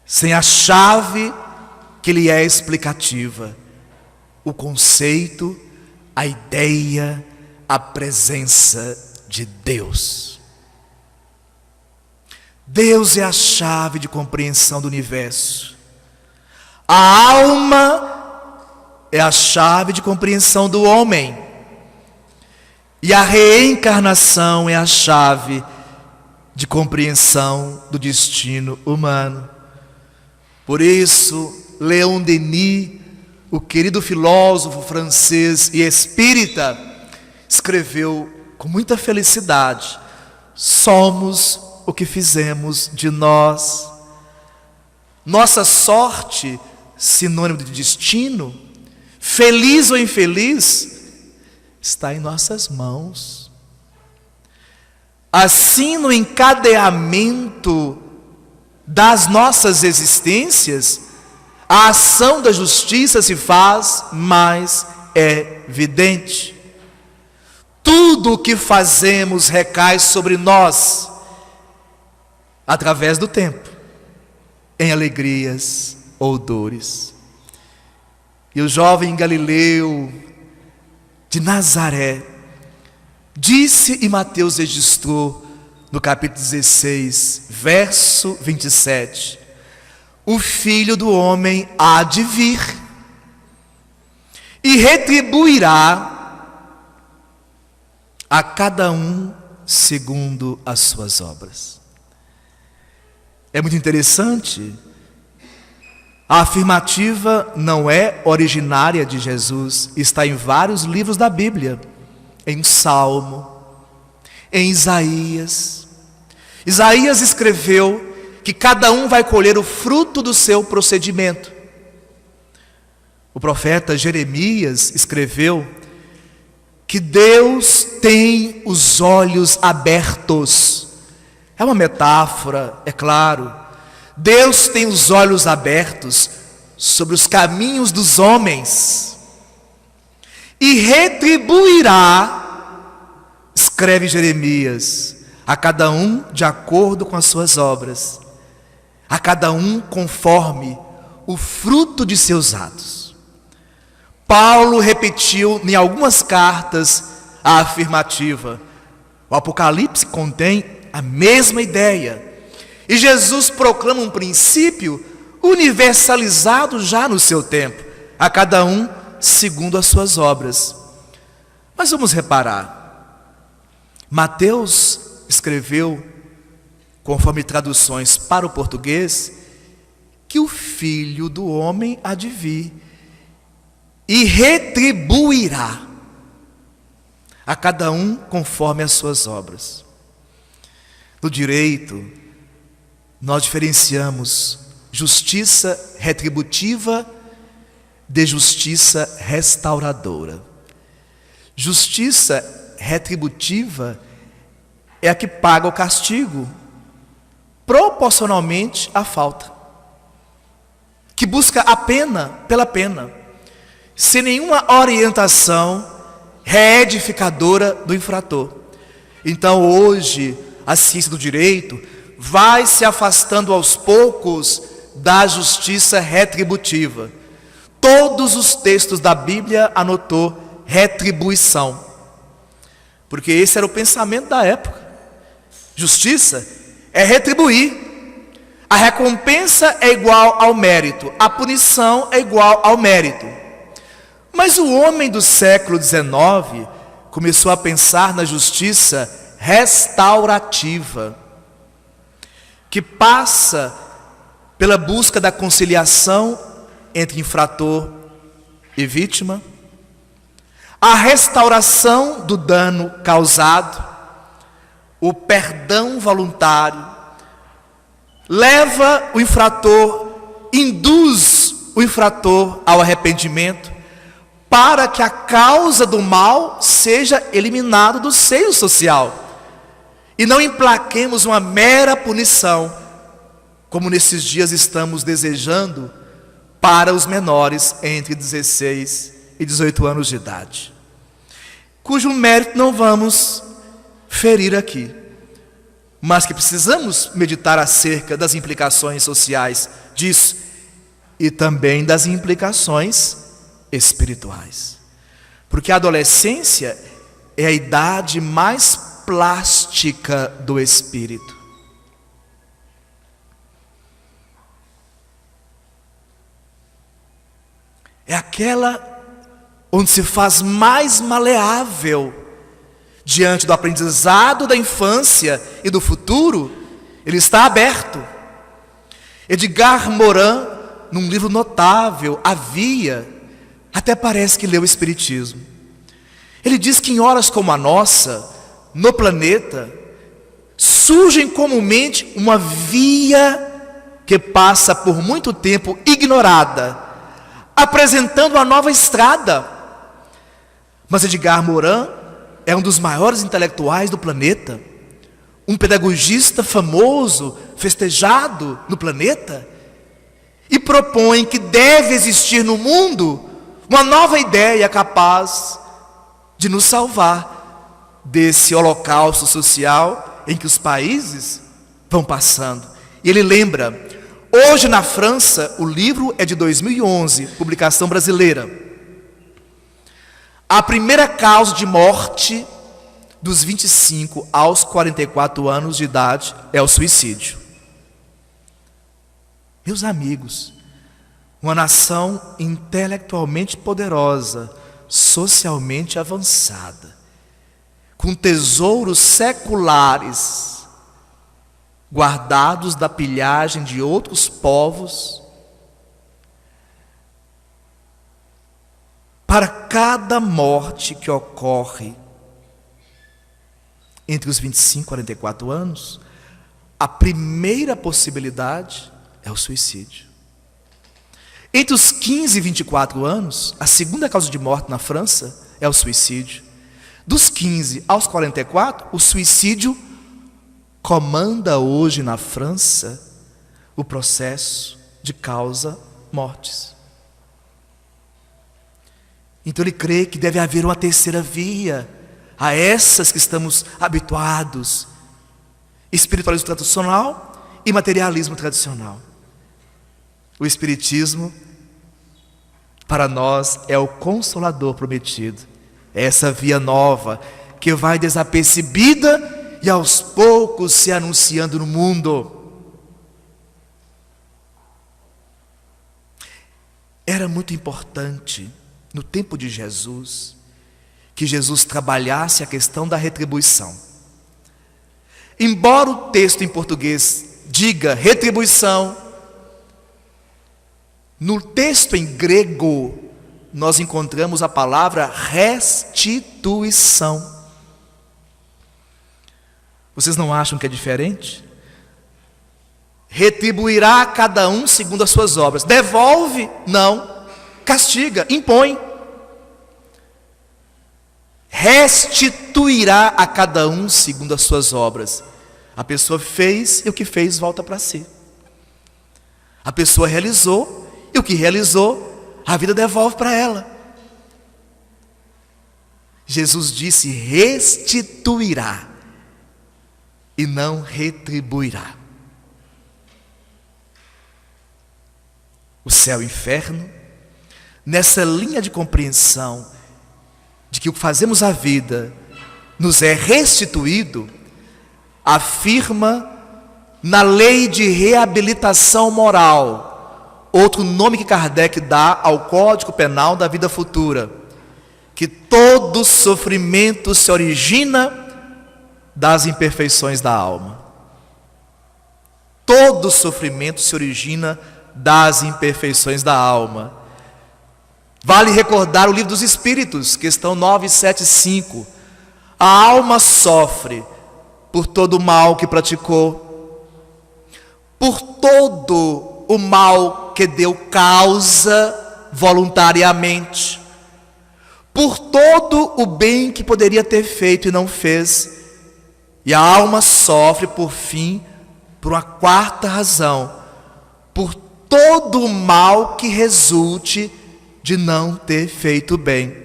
D: sem a chave que lhe é explicativa, o conceito, a ideia, a presença de Deus. Deus é a chave de compreensão do universo. A alma é a chave de compreensão do homem. E a reencarnação é a chave de compreensão do destino humano. Por isso, Leon Denis, o querido filósofo francês e espírita, escreveu com muita felicidade: somos o que fizemos de nós. Nossa sorte, sinônimo de destino, feliz ou infeliz, está em nossas mãos. Assim, no encadeamento das nossas existências, a ação da justiça se faz mais evidente. Tudo o que fazemos recai sobre nós, através do tempo, em alegrias ou dores. E o jovem Galileu de Nazaré disse, e Mateus registrou no capítulo 16, verso 27, o Filho do Homem há de vir e retribuirá a cada um segundo as suas obras. É muito interessante, a afirmativa não é originária de Jesus, está em vários livros da Bíblia, em Salmo, em Isaías. Isaías escreveu que cada um vai colher o fruto do seu procedimento. O profeta Jeremias escreveu que Deus tem os olhos abertos. É uma metáfora, é claro. Deus tem os olhos abertos sobre os caminhos dos homens e retribuirá, escreve Jeremias, a cada um de acordo com as suas obras, a cada um conforme o fruto de seus atos. Paulo repetiu em algumas cartas a afirmativa. O Apocalipse contém a mesma ideia. E Jesus proclama um princípio universalizado já no seu tempo, a cada um segundo as suas obras. Mas vamos reparar, Mateus escreveu, conforme traduções para o português, que o Filho do Homem há de vir e retribuirá a cada um conforme as suas obras. No direito, nós diferenciamos justiça retributiva de justiça restauradora. Justiça retributiva é a que paga o castigo proporcionalmente à falta, que busca a pena pela pena, sem nenhuma orientação reedificadora do infrator. Então hoje a ciência do direito vai se afastando aos poucos da justiça retributiva. Todos os textos da Bíblia anotou retribuição, porque esse era o pensamento da época. Justiça é retribuir. A recompensa é igual ao mérito, a punição é igual ao mérito. Mas o homem do século XIX começou a pensar na justiça restaurativa, que passa pela busca da conciliação entre infrator e vítima, a restauração do dano causado, o perdão voluntário, leva o infrator, induz o infrator ao arrependimento, para que a causa do mal seja eliminada do seio social, e não emplaquemos uma mera punição, como nesses dias estamos desejando para os menores entre 16 e 18 anos de idade, cujo mérito não vamos ferir aqui, mas que precisamos meditar acerca das implicações sociais disso e também das implicações espirituais, porque a adolescência é a idade mais plástica do espírito. É aquela onde se faz mais maleável diante do aprendizado da infância e do futuro. Ele está aberto. Edgar Morin, num livro notável, até parece que leu o Espiritismo. Ele diz que em horas como a nossa, no planeta, surgem comumente uma via que passa por muito tempo ignorada, apresentando uma nova estrada. Mas Edgar Morin é um dos maiores intelectuais do planeta, um pedagogista famoso, festejado no planeta, e propõe que deve existir no mundo uma nova ideia capaz de nos salvar desse holocausto social em que os países vão passando. E ele lembra, hoje na França, o livro é de 2011, publicação brasileira, a primeira causa de morte dos 25 aos 44 anos de idade é o suicídio. Meus amigos, uma nação intelectualmente poderosa, socialmente avançada, com tesouros seculares, guardados da pilhagem de outros povos, para cada morte que ocorre entre os 25 e 44 anos, a primeira possibilidade é o suicídio. Entre os 15 e 24 anos, a segunda causa de morte na França é o suicídio. Dos 15 aos 44, o suicídio comanda hoje na França o processo de causa-mortes. Então ele crê que deve haver uma terceira via a essas que estamos habituados: espiritualismo tradicional e materialismo tradicional. O Espiritismo, para nós, é o consolador prometido. É essa via nova que vai desapercebida e aos poucos se anunciando no mundo. Era muito importante, no tempo de Jesus, que Jesus trabalhasse a questão da retribuição. Embora o texto em português diga retribuição, No texto em grego, nós encontramos a palavra restituição. Vocês não acham que é diferente? Retribuirá a cada um segundo as suas obras. Devolve? Não. Castiga, impõe. Restituirá a cada um segundo as suas obras. A pessoa fez e o que fez volta para si. A pessoa realizou e o que realizou, a vida devolve para ela. Jesus disse: restituirá e não retribuirá. O céu e o inferno, nessa linha de compreensão de que o que fazemos à vida nos é restituído, afirma na lei de reabilitação moral, outro nome que Kardec dá ao Código Penal da vida futura, que todo sofrimento se origina das imperfeições da alma. Todo sofrimento se origina das imperfeições da alma. Vale recordar o Livro dos Espíritos, questão 975. A alma sofre por todo o mal que praticou, por todo o mal que deu causa voluntariamente, por todo o bem que poderia ter feito e não fez. E a alma sofre, por fim, por uma quarta razão, por todo o mal que resulte de não ter feito bem.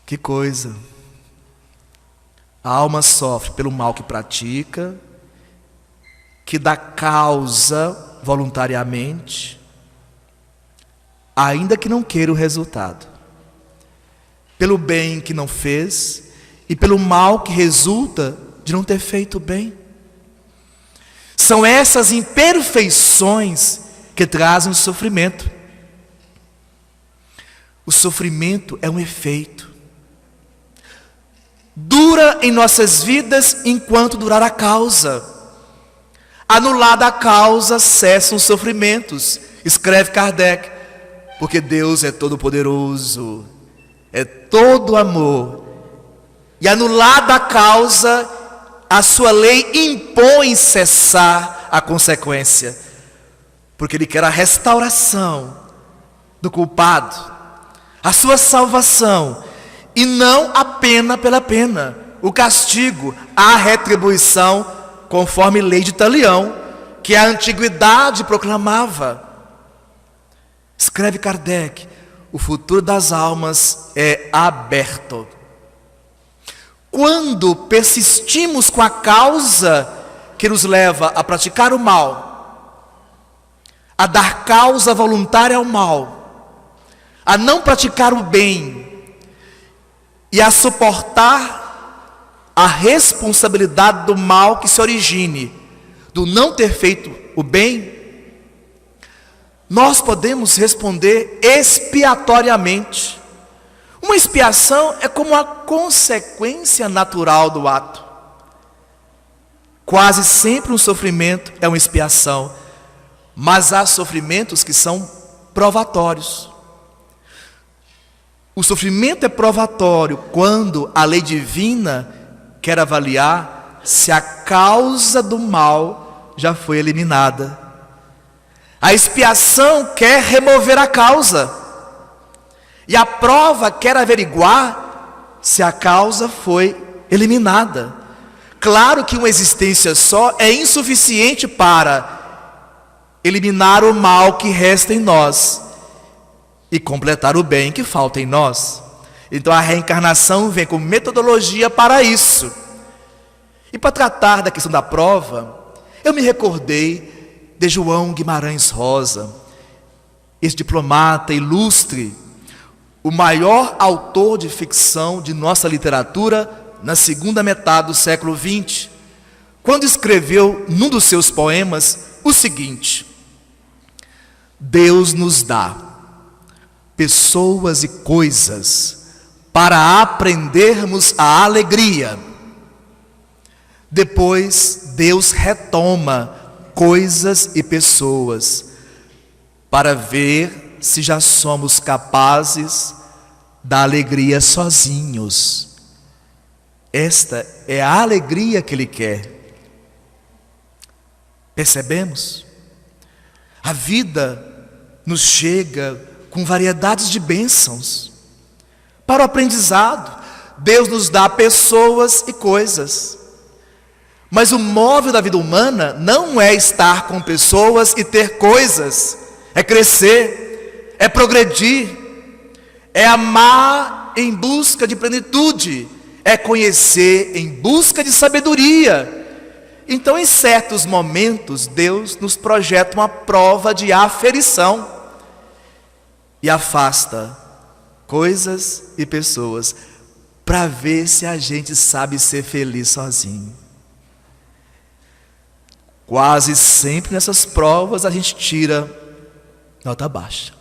D: Que coisa! A alma sofre pelo mal que pratica, que dá causa voluntariamente, ainda que não queira o resultado, pelo bem que não fez e pelo mal que resulta de não ter feito bem. São essas imperfeições que trazem o sofrimento. O sofrimento é um efeito. Dura em nossas vidas enquanto durar a causa. Anulada a causa, cessam os sofrimentos. Escreve Kardec. Porque Deus é todo poderoso, é todo amor. E anulada a causa, a sua lei impõe cessar a consequência. Porque Ele quer a restauração do culpado, a sua salvação, e não a pena pela pena, o castigo, a retribuição, conforme lei de Talião, que a antiguidade proclamava. Escreve Kardec: o futuro das almas é aberto. Quando persistimos com a causa que nos leva a praticar o mal, a dar causa voluntária ao mal, a não praticar o bem e a suportar a responsabilidade do mal que se origine do não ter feito o bem, nós podemos responder expiatoriamente. Uma expiação é como a consequência natural do ato. Quase sempre um sofrimento é uma expiação, mas há sofrimentos que são provatórios. O sofrimento é provatório quando a lei divina quer avaliar se a causa do mal já foi eliminada. A expiação quer remover a causa, e a prova quer averiguar se a causa foi eliminada. Claro que uma existência só é insuficiente para eliminar o mal que resta em nós e completar o bem que falta em nós. Então a reencarnação vem com metodologia para isso. E para tratar da questão da prova, eu me recordei de João Guimarães Rosa, esse diplomata ilustre, o maior autor de ficção de nossa literatura na segunda metade do século XX, quando escreveu num dos seus poemas o seguinte: Deus nos dá pessoas e coisas para aprendermos a alegria. Depois Deus retoma coisas e pessoas, para ver se já somos capazes da alegria sozinhos. Esta é a alegria que Ele quer. Percebemos? A vida nos chega com variedades de bênçãos. Para o aprendizado, Deus nos dá pessoas e coisas. Mas o móvel da vida humana não é estar com pessoas e ter coisas. É crescer, é progredir, é amar em busca de plenitude, é conhecer em busca de sabedoria. Então, em certos momentos, Deus nos projeta uma prova de aferição e afasta coisas e pessoas para ver se a gente sabe ser feliz sozinho. Quase sempre nessas provas a gente tira nota baixa.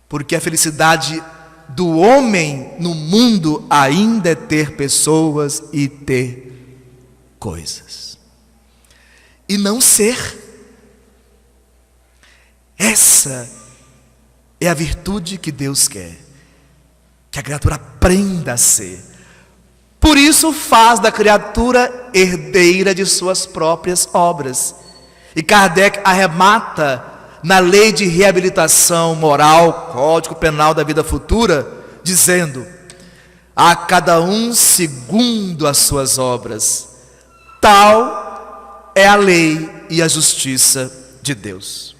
D: Porque a felicidade do homem no mundo ainda é ter pessoas e ter coisas. E não ser. Essa é a virtude que Deus quer. Que a criatura aprenda a ser. Por isso faz da criatura herdeira de suas próprias obras. E Kardec arremata na lei de reabilitação moral, Código Penal da Vida Futura, dizendo: a cada um segundo as suas obras. Tal é a lei e a justiça de Deus.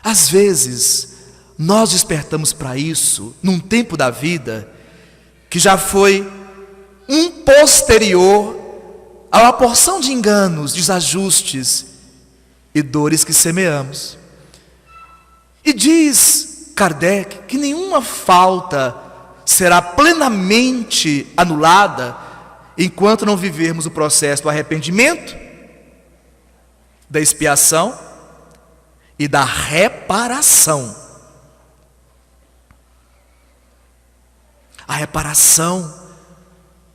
D: Às vezes, nós despertamos para isso num tempo da vida que já foi um posterior a uma porção de enganos, desajustes e dores que semeamos. E diz Kardec que nenhuma falta será plenamente anulada enquanto não vivermos o processo do arrependimento, da expiação e da reparação. A reparação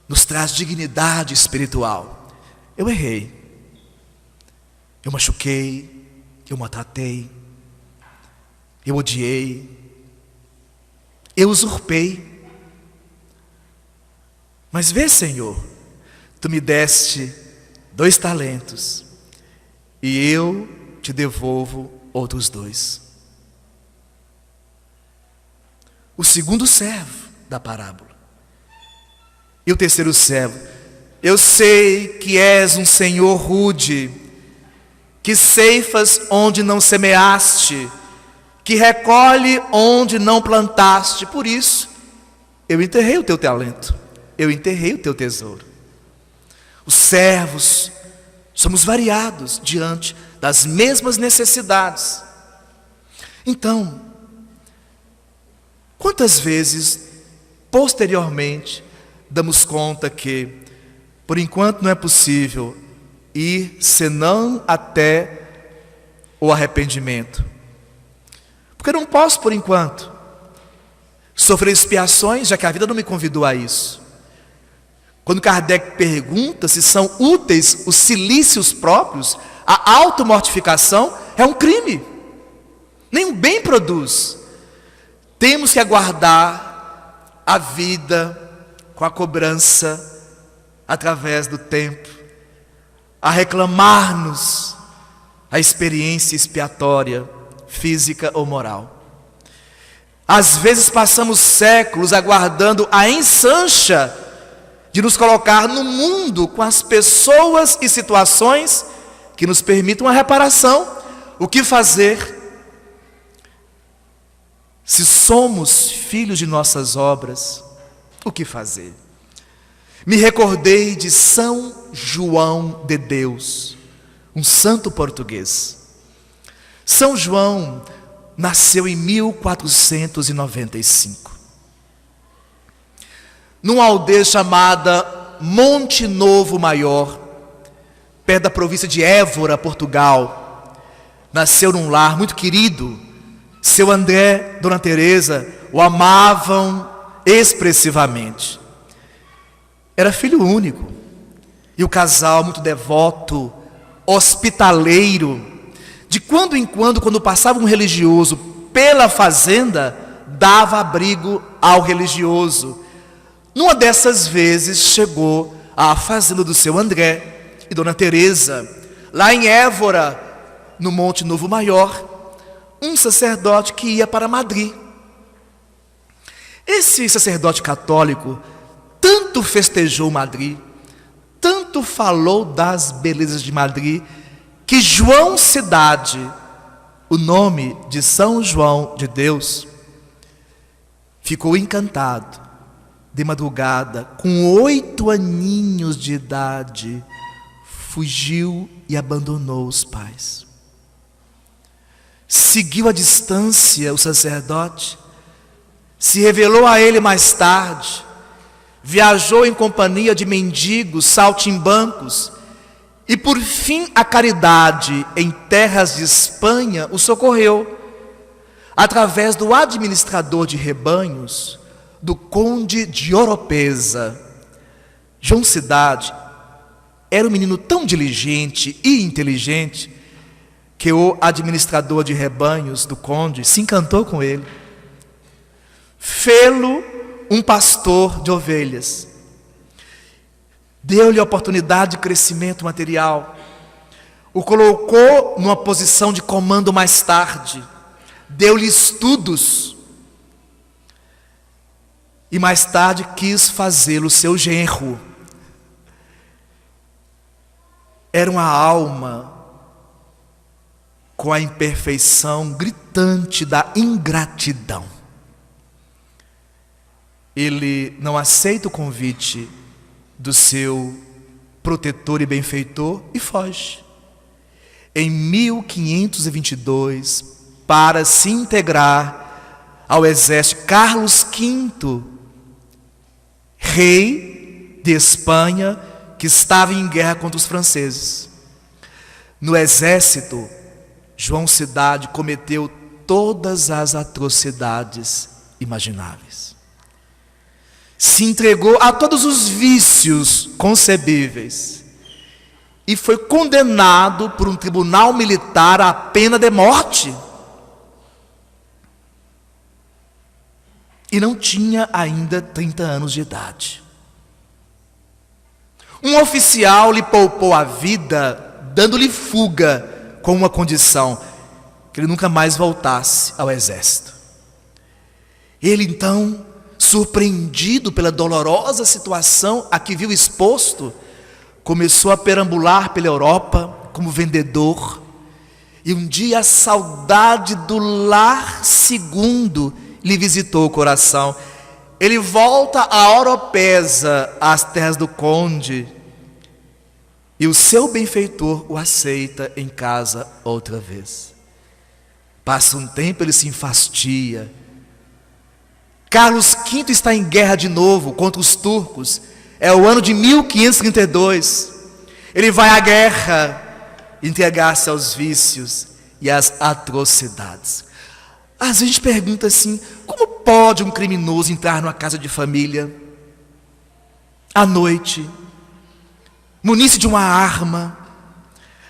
D: nos traz dignidade espiritual. Eu errei, eu machuquei, eu maltratei, eu odiei, eu usurpei. Mas vê, Senhor, Tu me deste 2 talentos e eu te devolvo outros 2. O segundo servo da parábola. E o terceiro servo: eu sei que és um senhor rude, que ceifas onde não semeaste, que recolhe onde não plantaste. Por isso, eu enterrei o teu talento, eu enterrei o teu tesouro. Os servos somos variados diante das mesmas necessidades. Então, quantas vezes, posteriormente, damos conta que, por enquanto, não é possível ir senão até o arrependimento. Porque eu não posso, por enquanto, sofrer expiações, já que a vida não me convidou a isso. Quando Kardec pergunta se são úteis os cilícios próprios, a automortificação é um crime. Nenhum bem produz. Temos que aguardar a vida com a cobrança através do tempo, a reclamar-nos a experiência expiatória, física ou moral. Às vezes passamos séculos aguardando a ensancha de nos colocar no mundo com as pessoas e situações que nos permitam a reparação. O que fazer? Se somos filhos de nossas obras, o que fazer? Me recordei de São João de Deus, um santo português. São João nasceu em 1495. Numa aldeia chamada Monte Novo Maior, perto da província de Évora, Portugal. Nasceu num lar muito querido. Seu André, Dona Teresa o amavam expressivamente. Era filho único. E o casal, muito devoto, hospitaleiro, de quando em quando passava um religioso pela fazenda, dava abrigo ao religioso. Numa dessas vezes chegou à fazenda do seu André e Dona Teresa, lá em Évora, no Monte Novo Maior, um sacerdote que ia para Madrid. Esse sacerdote católico tanto festejou Madrid, tanto falou das belezas de Madrid, que João Cidade, o nome de São João de Deus, ficou encantado. De madrugada, com 8 aninhos de idade, fugiu e abandonou os pais. Seguiu à distância o sacerdote, se revelou a ele mais tarde, viajou em companhia de mendigos, saltimbancos, e por fim a caridade em terras de Espanha o socorreu, através do administrador de rebanhos, do conde de Oropesa. João Cidade era um menino tão diligente e inteligente, que o administrador de rebanhos do conde se encantou com ele, fê-lo um pastor de ovelhas, deu-lhe a oportunidade de crescimento material, o colocou numa posição de comando mais tarde, deu-lhe estudos, e mais tarde quis fazê-lo seu genro. Era uma alma com a imperfeição gritante da ingratidão. Ele não aceita o convite do seu protetor e benfeitor e foge. Em 1522, para se integrar ao exército, Carlos V, rei de Espanha, que estava em guerra contra os franceses. No exército, João Cidade cometeu todas as atrocidades imagináveis. Se entregou a todos os vícios concebíveis e foi condenado por um tribunal militar à pena de morte. E não tinha ainda 30 anos de idade. Um oficial lhe poupou a vida, dando-lhe fuga, com uma condição: que ele nunca mais voltasse ao exército. Ele então, surpreendido pela dolorosa situação a que viu exposto, começou a perambular pela Europa como vendedor. E um dia a saudade do lar segundo lhe visitou o coração. Ele volta a Oropesa, às terras do conde, e o seu benfeitor o aceita em casa outra vez. Passa um tempo, ele se enfastia. Carlos V está em guerra de novo contra os turcos. É o ano de 1532. Ele vai à guerra, entregar-se aos vícios e às atrocidades. Às vezes a gente pergunta assim: como pode um criminoso entrar numa casa de família à noite, munir-se de uma arma,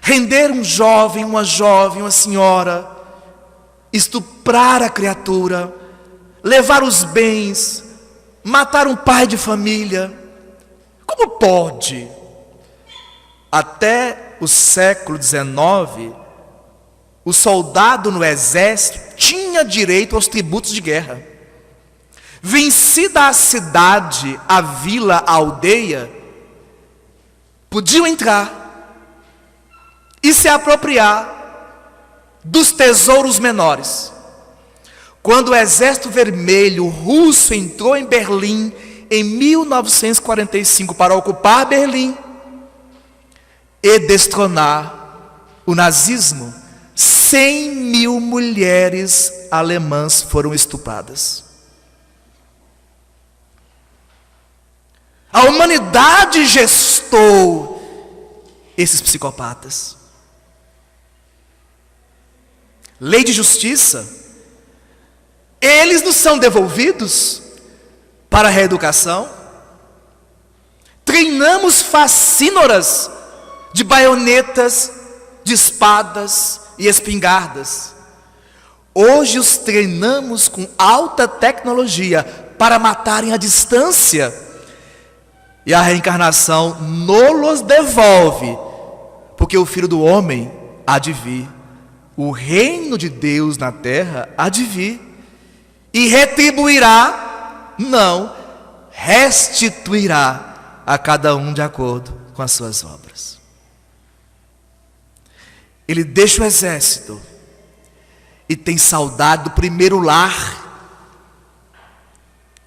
D: render um jovem, uma senhora, estuprar a criatura, levar os bens, matar um pai de família? Como pode? Até o século XIX, o soldado no exército tinha direito aos tributos de guerra. Vencida a cidade, a vila, a aldeia, podiam entrar e se apropriar dos tesouros menores. Quando o exército vermelho russo entrou em Berlim em 1945 para ocupar Berlim e destronar o nazismo, 100.000 mulheres alemãs foram estupradas. A humanidade gestou esses psicopatas. Lei de justiça. Eles nos são devolvidos para a reeducação. treinamos facínoras de baionetas, de espadas e espingardas. Hoje os treinamos com alta tecnologia para matarem à distância. E a reencarnação nos devolve, porque o Filho do Homem há de vir. O reino de Deus na terra há de vir. E retribuirá, não, restituirá a cada um de acordo com as suas obras. Ele deixa o exército e tem saudade do primeiro lar.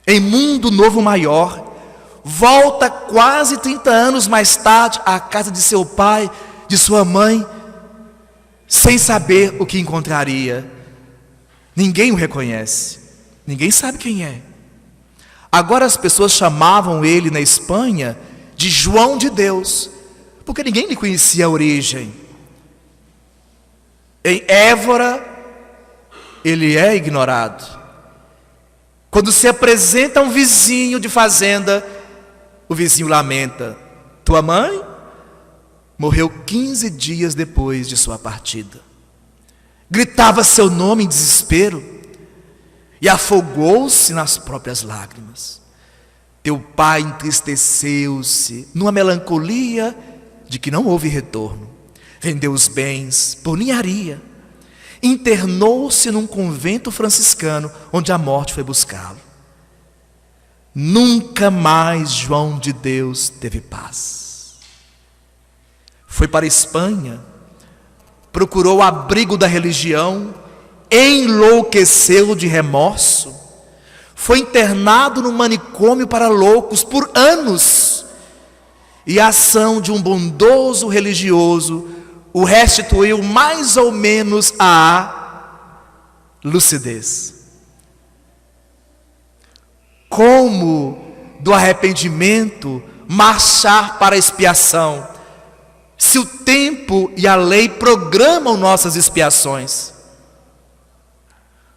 D: Em mundo novo maior, volta quase 30 anos mais tarde à casa de seu pai, de sua mãe, sem saber o que encontraria. Ninguém o reconhece, ninguém sabe quem é. Agora as pessoas chamavam ele na Espanha de João de Deus, porque ninguém lhe conhecia a origem. Em Évora, ele é ignorado. Quando se apresenta um vizinho de fazenda, o vizinho lamenta: tua mãe morreu 15 dias depois de sua partida. Gritava seu nome em desespero e afogou-se nas próprias lágrimas. Teu pai entristeceu-se numa melancolia de que não houve retorno. Vendeu os bens por ninharia. Internou-se num convento franciscano, onde a morte foi buscá-lo. Nunca mais João de Deus teve paz. Foi para a Espanha, procurou o abrigo da religião, enlouqueceu de remorso, foi internado no manicômio para loucos por anos, e a ação de um bondoso religioso o restituiu mais ou menos à lucidez. Como do arrependimento marchar para a expiação, se o tempo e a lei programam nossas expiações?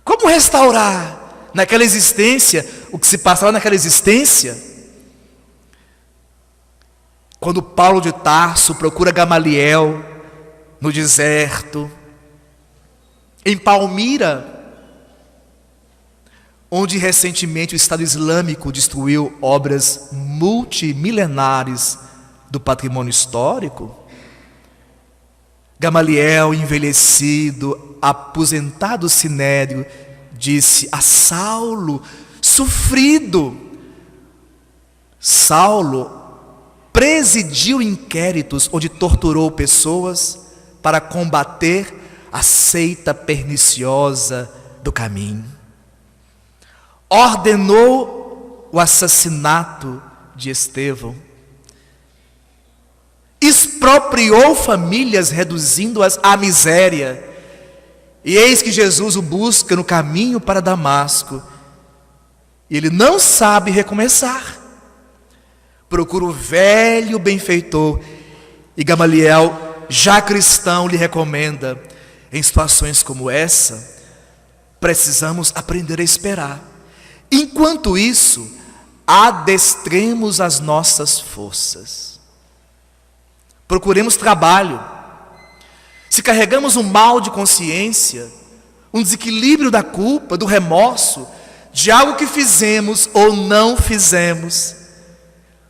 D: Como restaurar naquela existência o que se passava naquela existência? Quando Paulo de Tarso procura Gamaliel no deserto, em Palmira, onde recentemente o Estado Islâmico destruiu obras multimilenares do patrimônio histórico, Gamaliel, envelhecido, aposentado sinédrio, disse a Saulo, sofrido. Saulo presidiu inquéritos onde torturou pessoas para combater a seita perniciosa do caminho. Ordenou o assassinato de Estevão. Expropriou famílias, reduzindo-as à miséria. E eis que Jesus o busca no caminho para Damasco. E ele não sabe recomeçar. Procura o velho benfeitor. E Gamaliel, já cristão, lhe recomenda: em situações como essa, precisamos aprender a esperar. Enquanto isso, adestremos as nossas forças. Procuremos trabalho. Se carregamos um mal de consciência, um desequilíbrio da culpa, do remorso, de algo que fizemos ou não fizemos,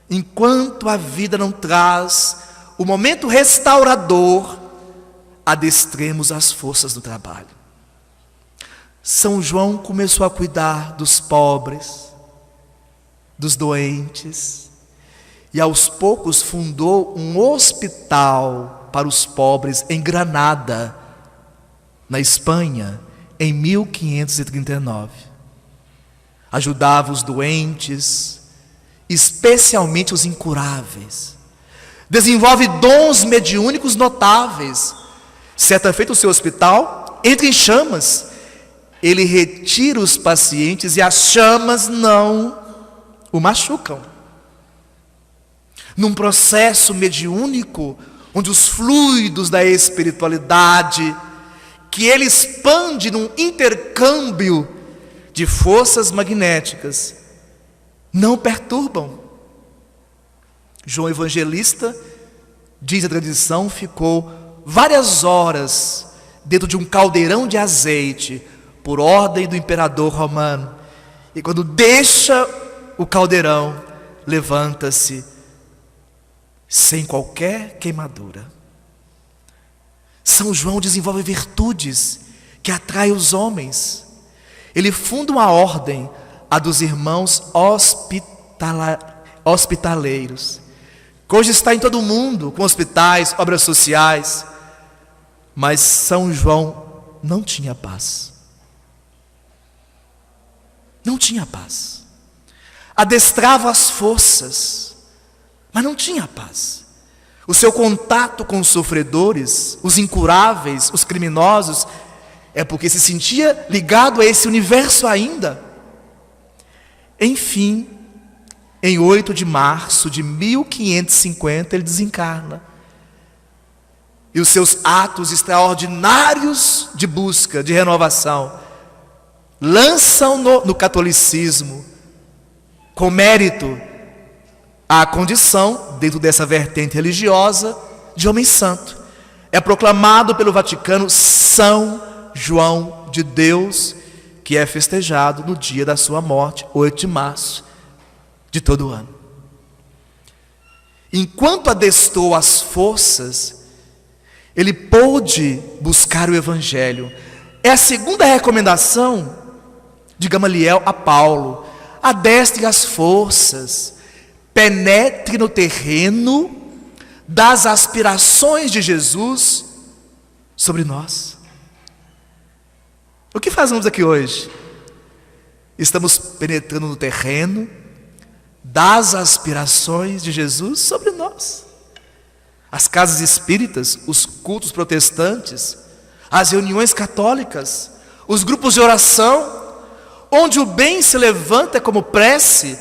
D: enquanto a vida não traz o momento restaurador, adestremos as forças do trabalho. São João começou a cuidar dos pobres, dos doentes, e aos poucos fundou um hospital para os pobres em Granada, na Espanha, em 1539. Ajudava os doentes, especialmente os incuráveis. Desenvolve dons mediúnicos notáveis. Certa feita o seu hospital entra em chamas. Ele retira os pacientes e as chamas não o machucam. Num processo mediúnico, onde os fluidos da espiritualidade, que ele expande num intercâmbio de forças magnéticas, não perturbam. João Evangelista, diz a tradição, ficou várias horas dentro de um caldeirão de azeite, por ordem do imperador romano. E quando deixa o caldeirão, levanta-se sem qualquer queimadura. São João desenvolve virtudes que atraem os homens. Ele funda uma ordem, a dos irmãos hospitaleiros, que hoje está em todo o mundo, com hospitais, obras sociais. Mas São João não tinha paz. Não tinha paz. Adestrava as forças, mas não tinha paz. O seu contato com os sofredores, os incuráveis, os criminosos, é porque se sentia ligado a esse universo ainda. Enfim, em 8 de março de 1550, ele desencarna. E os seus atos extraordinários de busca, de renovação, lançam no catolicismo, com mérito, a condição, dentro dessa vertente religiosa, de homem santo. É proclamado pelo Vaticano São João de Deus, que é festejado no dia da sua morte, 8 de março de todo ano. Enquanto adestrou as forças, ele pôde buscar o Evangelho. É a segunda recomendação de Gamaliel a Paulo: adestre as forças, penetre no terreno das aspirações de Jesus sobre nós. O que fazemos aqui hoje? Estamos penetrando no terreno das aspirações de Jesus sobre nós. As casas espíritas, os cultos protestantes, as reuniões católicas, os grupos de oração, onde o bem se levanta como prece,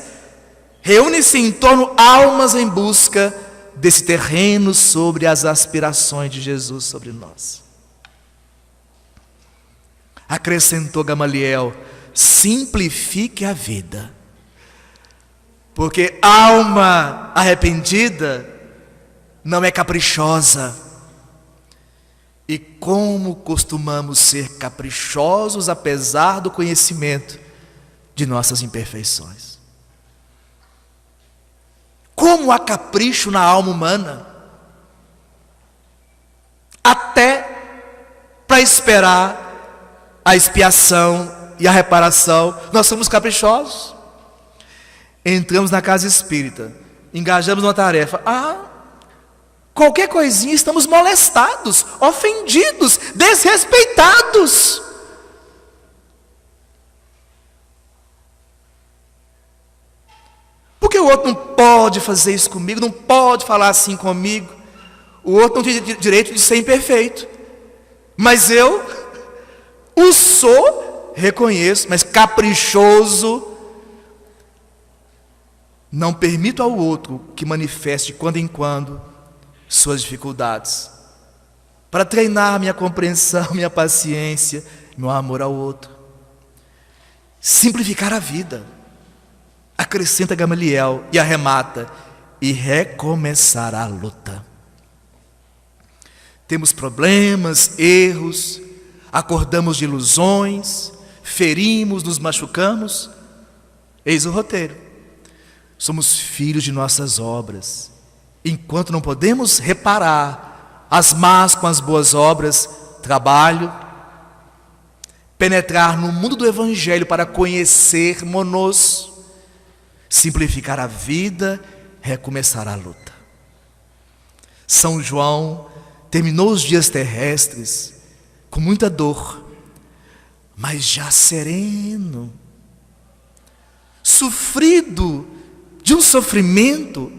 D: reúne-se em torno almas em busca desse terreno sobre as aspirações de Jesus sobre nós. Acrescentou Gamaliel: simplifique a vida, porque alma arrependida não é caprichosa. E como costumamos ser caprichosos apesar do conhecimento de nossas imperfeições. Como há capricho na alma humana, até para esperar a expiação e a reparação, nós somos caprichosos. Entramos na casa espírita, engajamos numa tarefa, qualquer coisinha estamos molestados, ofendidos, desrespeitados. Porque o outro não pode fazer isso comigo, não pode falar assim comigo. O outro não tem direito de ser imperfeito, mas eu o sou, reconheço, mas caprichoso. Não permito ao outro que manifeste de quando em quando suas dificuldades, para treinar minha compreensão, minha paciência, meu amor ao outro. Simplificar a vida, acrescenta Gamaliel e arremata: e recomeçar a luta. Temos problemas, erros, acordamos de ilusões, ferimos, nos machucamos. Eis o roteiro. Somos filhos de nossas obras. Enquanto não podemos reparar as más com as boas obras, trabalho, penetrar no mundo do Evangelho para conhecermos-nos, simplificar a vida, recomeçar a luta. São João terminou os dias terrestres com muita dor, mas já sereno, sofrido de um sofrimento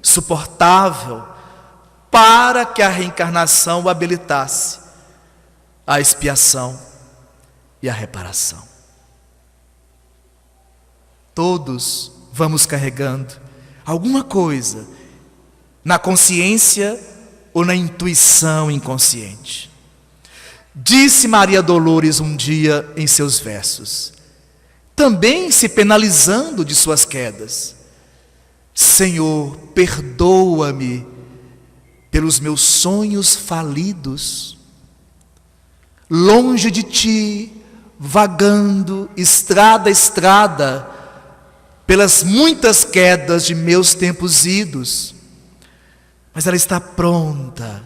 D: suportável, para que a reencarnação o habilitasse à expiação e à reparação. Todos vamos carregando alguma coisa na consciência ou na intuição inconsciente. Disse Maria Dolores um dia em seus versos, também se penalizando de suas quedas: Senhor, perdoa-me pelos meus sonhos falidos, longe de Ti, vagando estrada a estrada, pelas muitas quedas de meus tempos idos. Mas ela está pronta,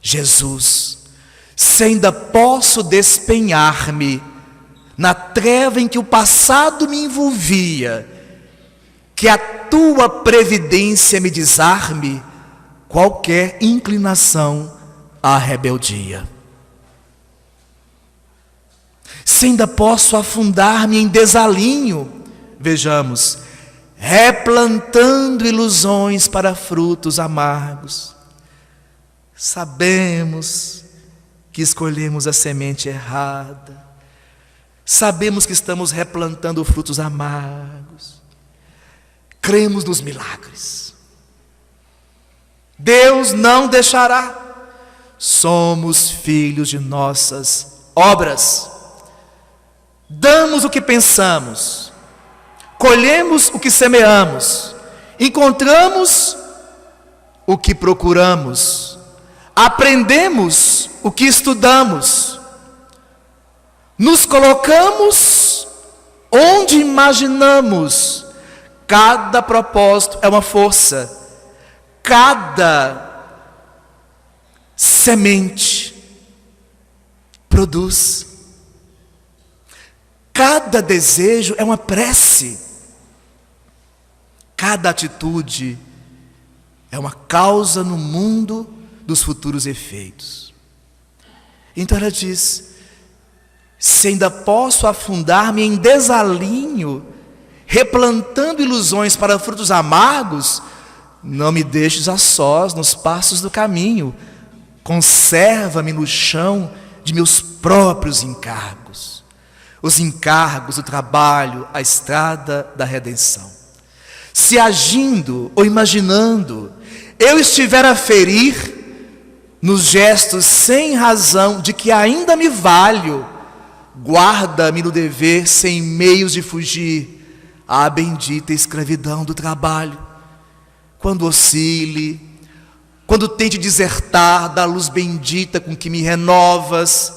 D: Jesus, se ainda posso despenhar-me na treva em que o passado me envolvia, que a Tua previdência me desarme qualquer inclinação à rebeldia. Se ainda posso afundar-me em desalinho, vejamos, replantando ilusões para frutos amargos. Sabemos que escolhemos a semente errada, sabemos que estamos replantando frutos amargos, cremos nos milagres. Deus não deixará. Somos filhos de nossas obras. Damos o que pensamos, colhemos o que semeamos, encontramos o que procuramos, aprendemos o que estudamos, nos colocamos onde imaginamos. Cada propósito é uma força, cada semente produz. Cada desejo é uma prece. Cada atitude é uma causa no mundo dos futuros efeitos. Então ela diz: se ainda posso afundar-me em desalinho, replantando ilusões para frutos amargos, não me deixes a sós nos passos do caminho. Conserva-me no chão de meus próprios encargos. Os encargos do trabalho, a estrada da redenção. Se agindo ou imaginando eu estiver a ferir nos gestos sem razão de que ainda me valho, guarda-me no dever sem meios de fugir à bendita escravidão do trabalho. Quando oscile, quando tente desertar da luz bendita com que me renovas,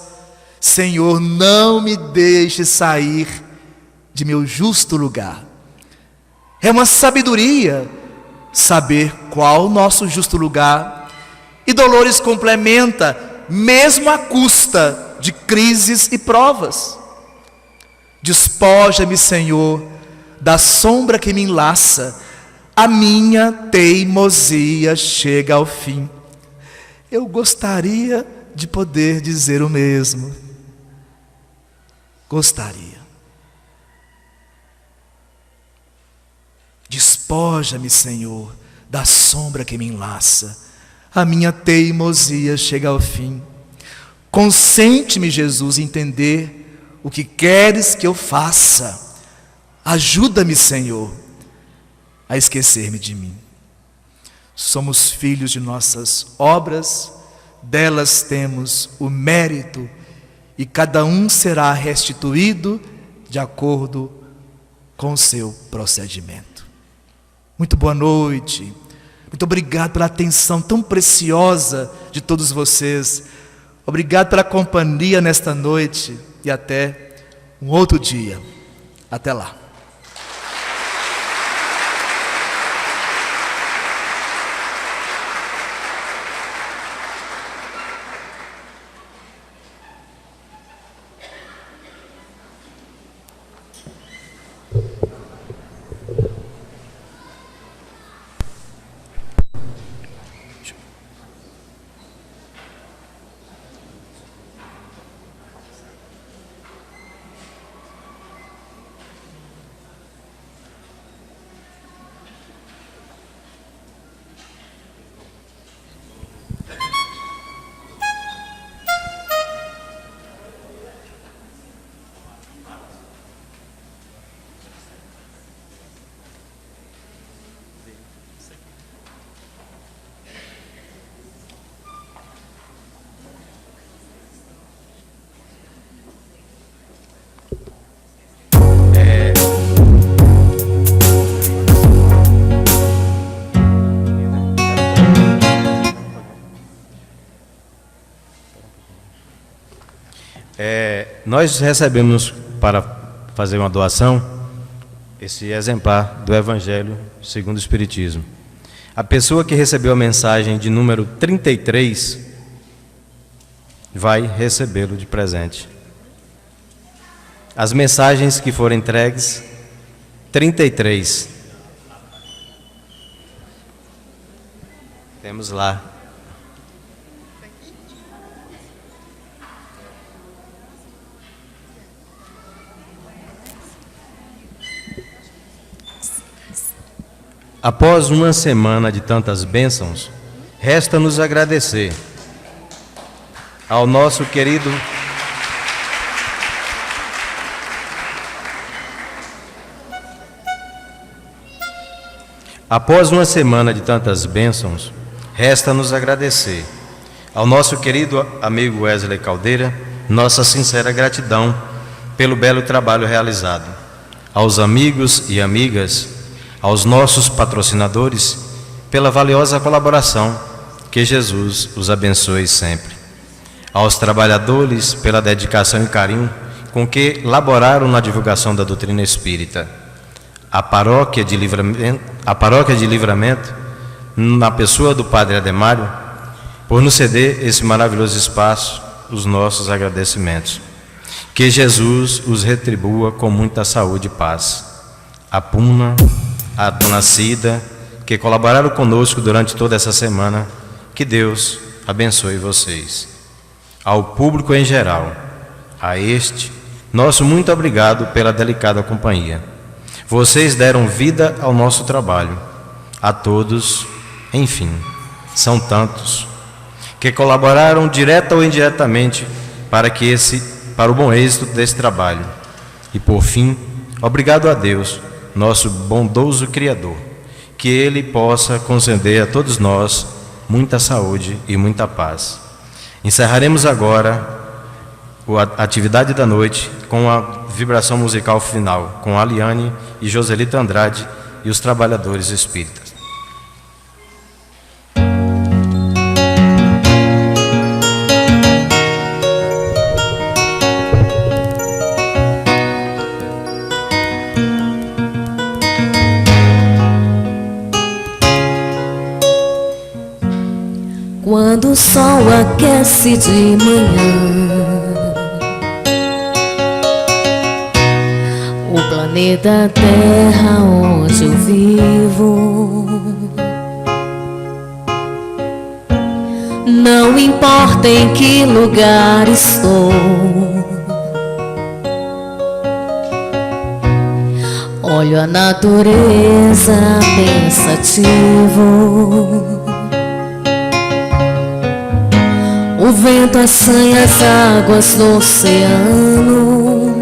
D: Senhor, não me deixe sair de meu justo lugar. É uma sabedoria saber qual o nosso justo lugar. E Dolores complementa, mesmo à custa de crises e provas. Despoja-me, Senhor, da sombra que me enlaça. A minha teimosia chega ao fim. Eu gostaria de poder dizer o mesmo. Gostaria. Despoja-me, Senhor, da sombra que me enlaça. A minha teimosia chega ao fim. Consente-me, Jesus, entender o que queres que eu faça. Ajuda-me, Senhor, a esquecer-me de mim. Somos filhos de nossas obras, delas temos o mérito, e cada um será restituído de acordo com o seu procedimento. Muito boa noite. Muito obrigado pela atenção tão preciosa de todos vocês. Obrigado pela companhia nesta noite e até um outro dia. Até lá.
A: Nós recebemos para fazer uma doação esse exemplar do Evangelho segundo o Espiritismo. A pessoa que recebeu a mensagem de número 33 vai recebê-lo de presente. As mensagens que foram entregues, 33. Temos lá. Após uma semana de tantas bênçãos, resta-nos agradecer ao nosso querido Após uma semana de tantas bênçãos, resta-nos agradecer ao nosso querido amigo Wesley Caldeira nossa sincera gratidão pelo belo trabalho realizado, aos amigos e amigas, aos nossos patrocinadores, pela valiosa colaboração, que Jesus os abençoe sempre, aos trabalhadores pela dedicação e carinho com que laboraram na divulgação da doutrina espírita, a paróquia de Livramento, na pessoa do Padre Ademário, por nos ceder esse maravilhoso espaço, os nossos agradecimentos. Que Jesus os retribua com muita saúde e paz. A Puna, a Dona Cida, que colaboraram conosco durante toda essa semana, que Deus abençoe vocês. Ao público em geral, a este, nosso muito obrigado pela delicada companhia. Vocês deram vida ao nosso trabalho. A todos, enfim, são tantos, que colaboraram direta ou indiretamente para o bom êxito desse trabalho. E por fim, obrigado a Deus, nosso bondoso Criador, que Ele possa conceder a todos nós muita saúde e muita paz. Encerraremos agora a atividade da noite com a vibração musical final, com Aliane e Joselita Andrade e os trabalhadores espíritas.
B: Quando o sol aquece de manhã, o planeta Terra onde eu vivo, não importa em que lugar estou, olho a natureza pensativo. O vento assanha as águas do oceano,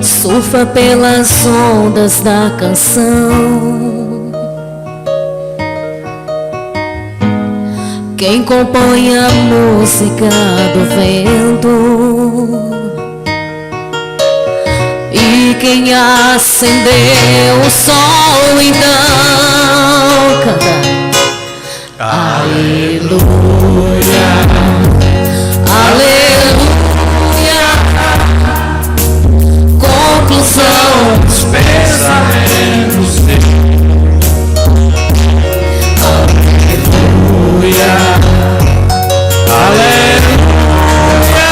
B: surfa pelas ondas da canção. Quem compõe a música do vento e quem acendeu o sol, então canta. Aleluia, aleluia. Conclusão dos pensamentos. Aleluia, aleluia.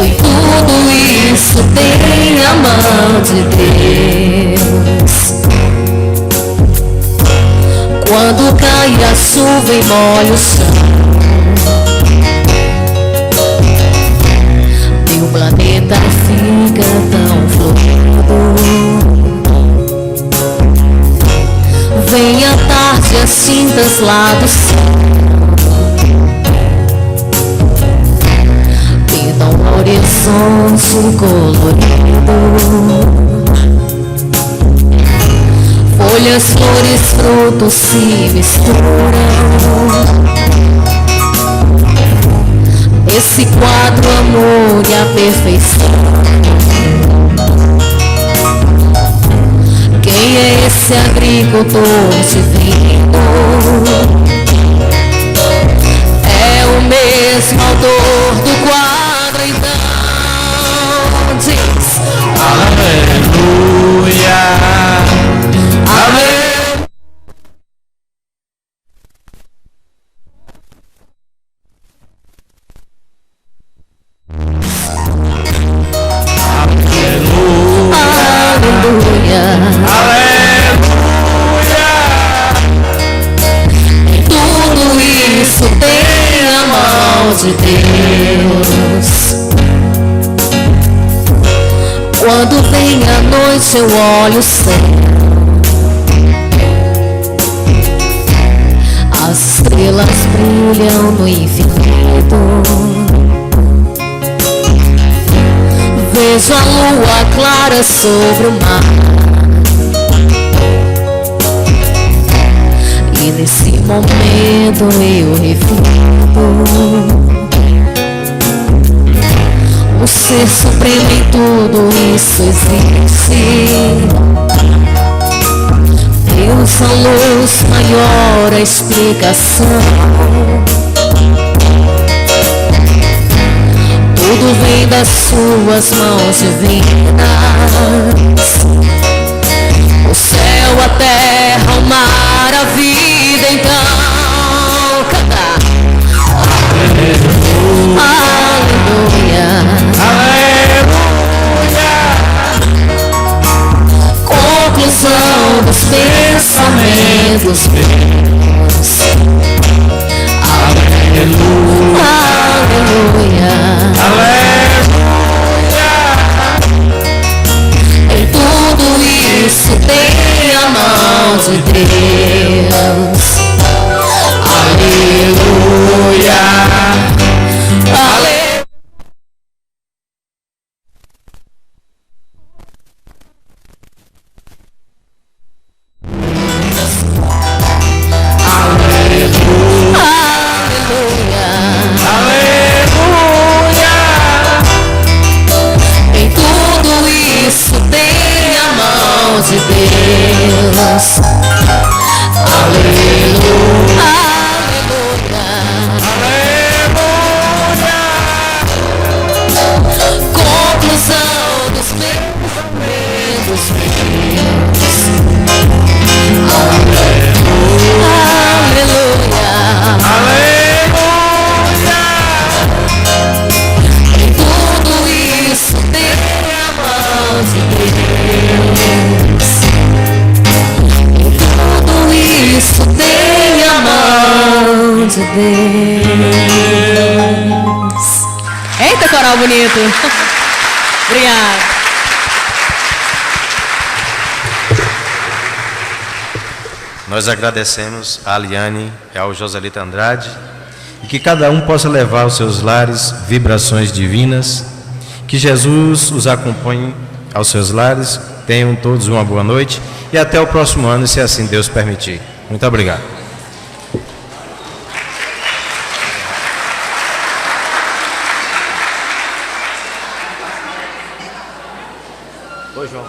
B: Em tudo isso tem a mão de Deus. Quando cai a chuva e molha o chão e o planeta fica tão florido, vem à tarde as tintas lá do céu pintam um horizonte colorido. Folhas, flores, frutos se misturam. Esse quadro, amor e a perfeição. Quem é esse agricultor divino tem a mão de Deus. Quando vem a noite eu olho o céu, as estrelas brilham no infinito. Vejo a lua clara sobre o mar, e nesse momento eu reflito: o ser supremo em tudo isso existe. Deus, a luz maior, a explicação. Tudo vem das suas mãos divinas. O céu, a terra, o mar, a vida, então canta. Aleluia, aleluia. Conclusão dos pensamentos meus. Aleluia, aleluia. Em tudo isso tem a mão de Deus. Aleluia, aleluia. De Deus, aleluia, aleluia, aleluia. Conclusão dos pensamentos meus. Aleluia, aleluia. Em tudo isso tem a mão de Deus. Isso tem a mão de Deus. Eita, coral bonito. Obrigada.
A: Nós agradecemos a Aliane e ao Joselito Andrade, e que cada um possa levar aos seus lares vibrações divinas, que Jesus os acompanhe aos seus lares. Tenham todos uma boa noite e até o próximo ano, se assim Deus permitir. Muito obrigado. Oi, João.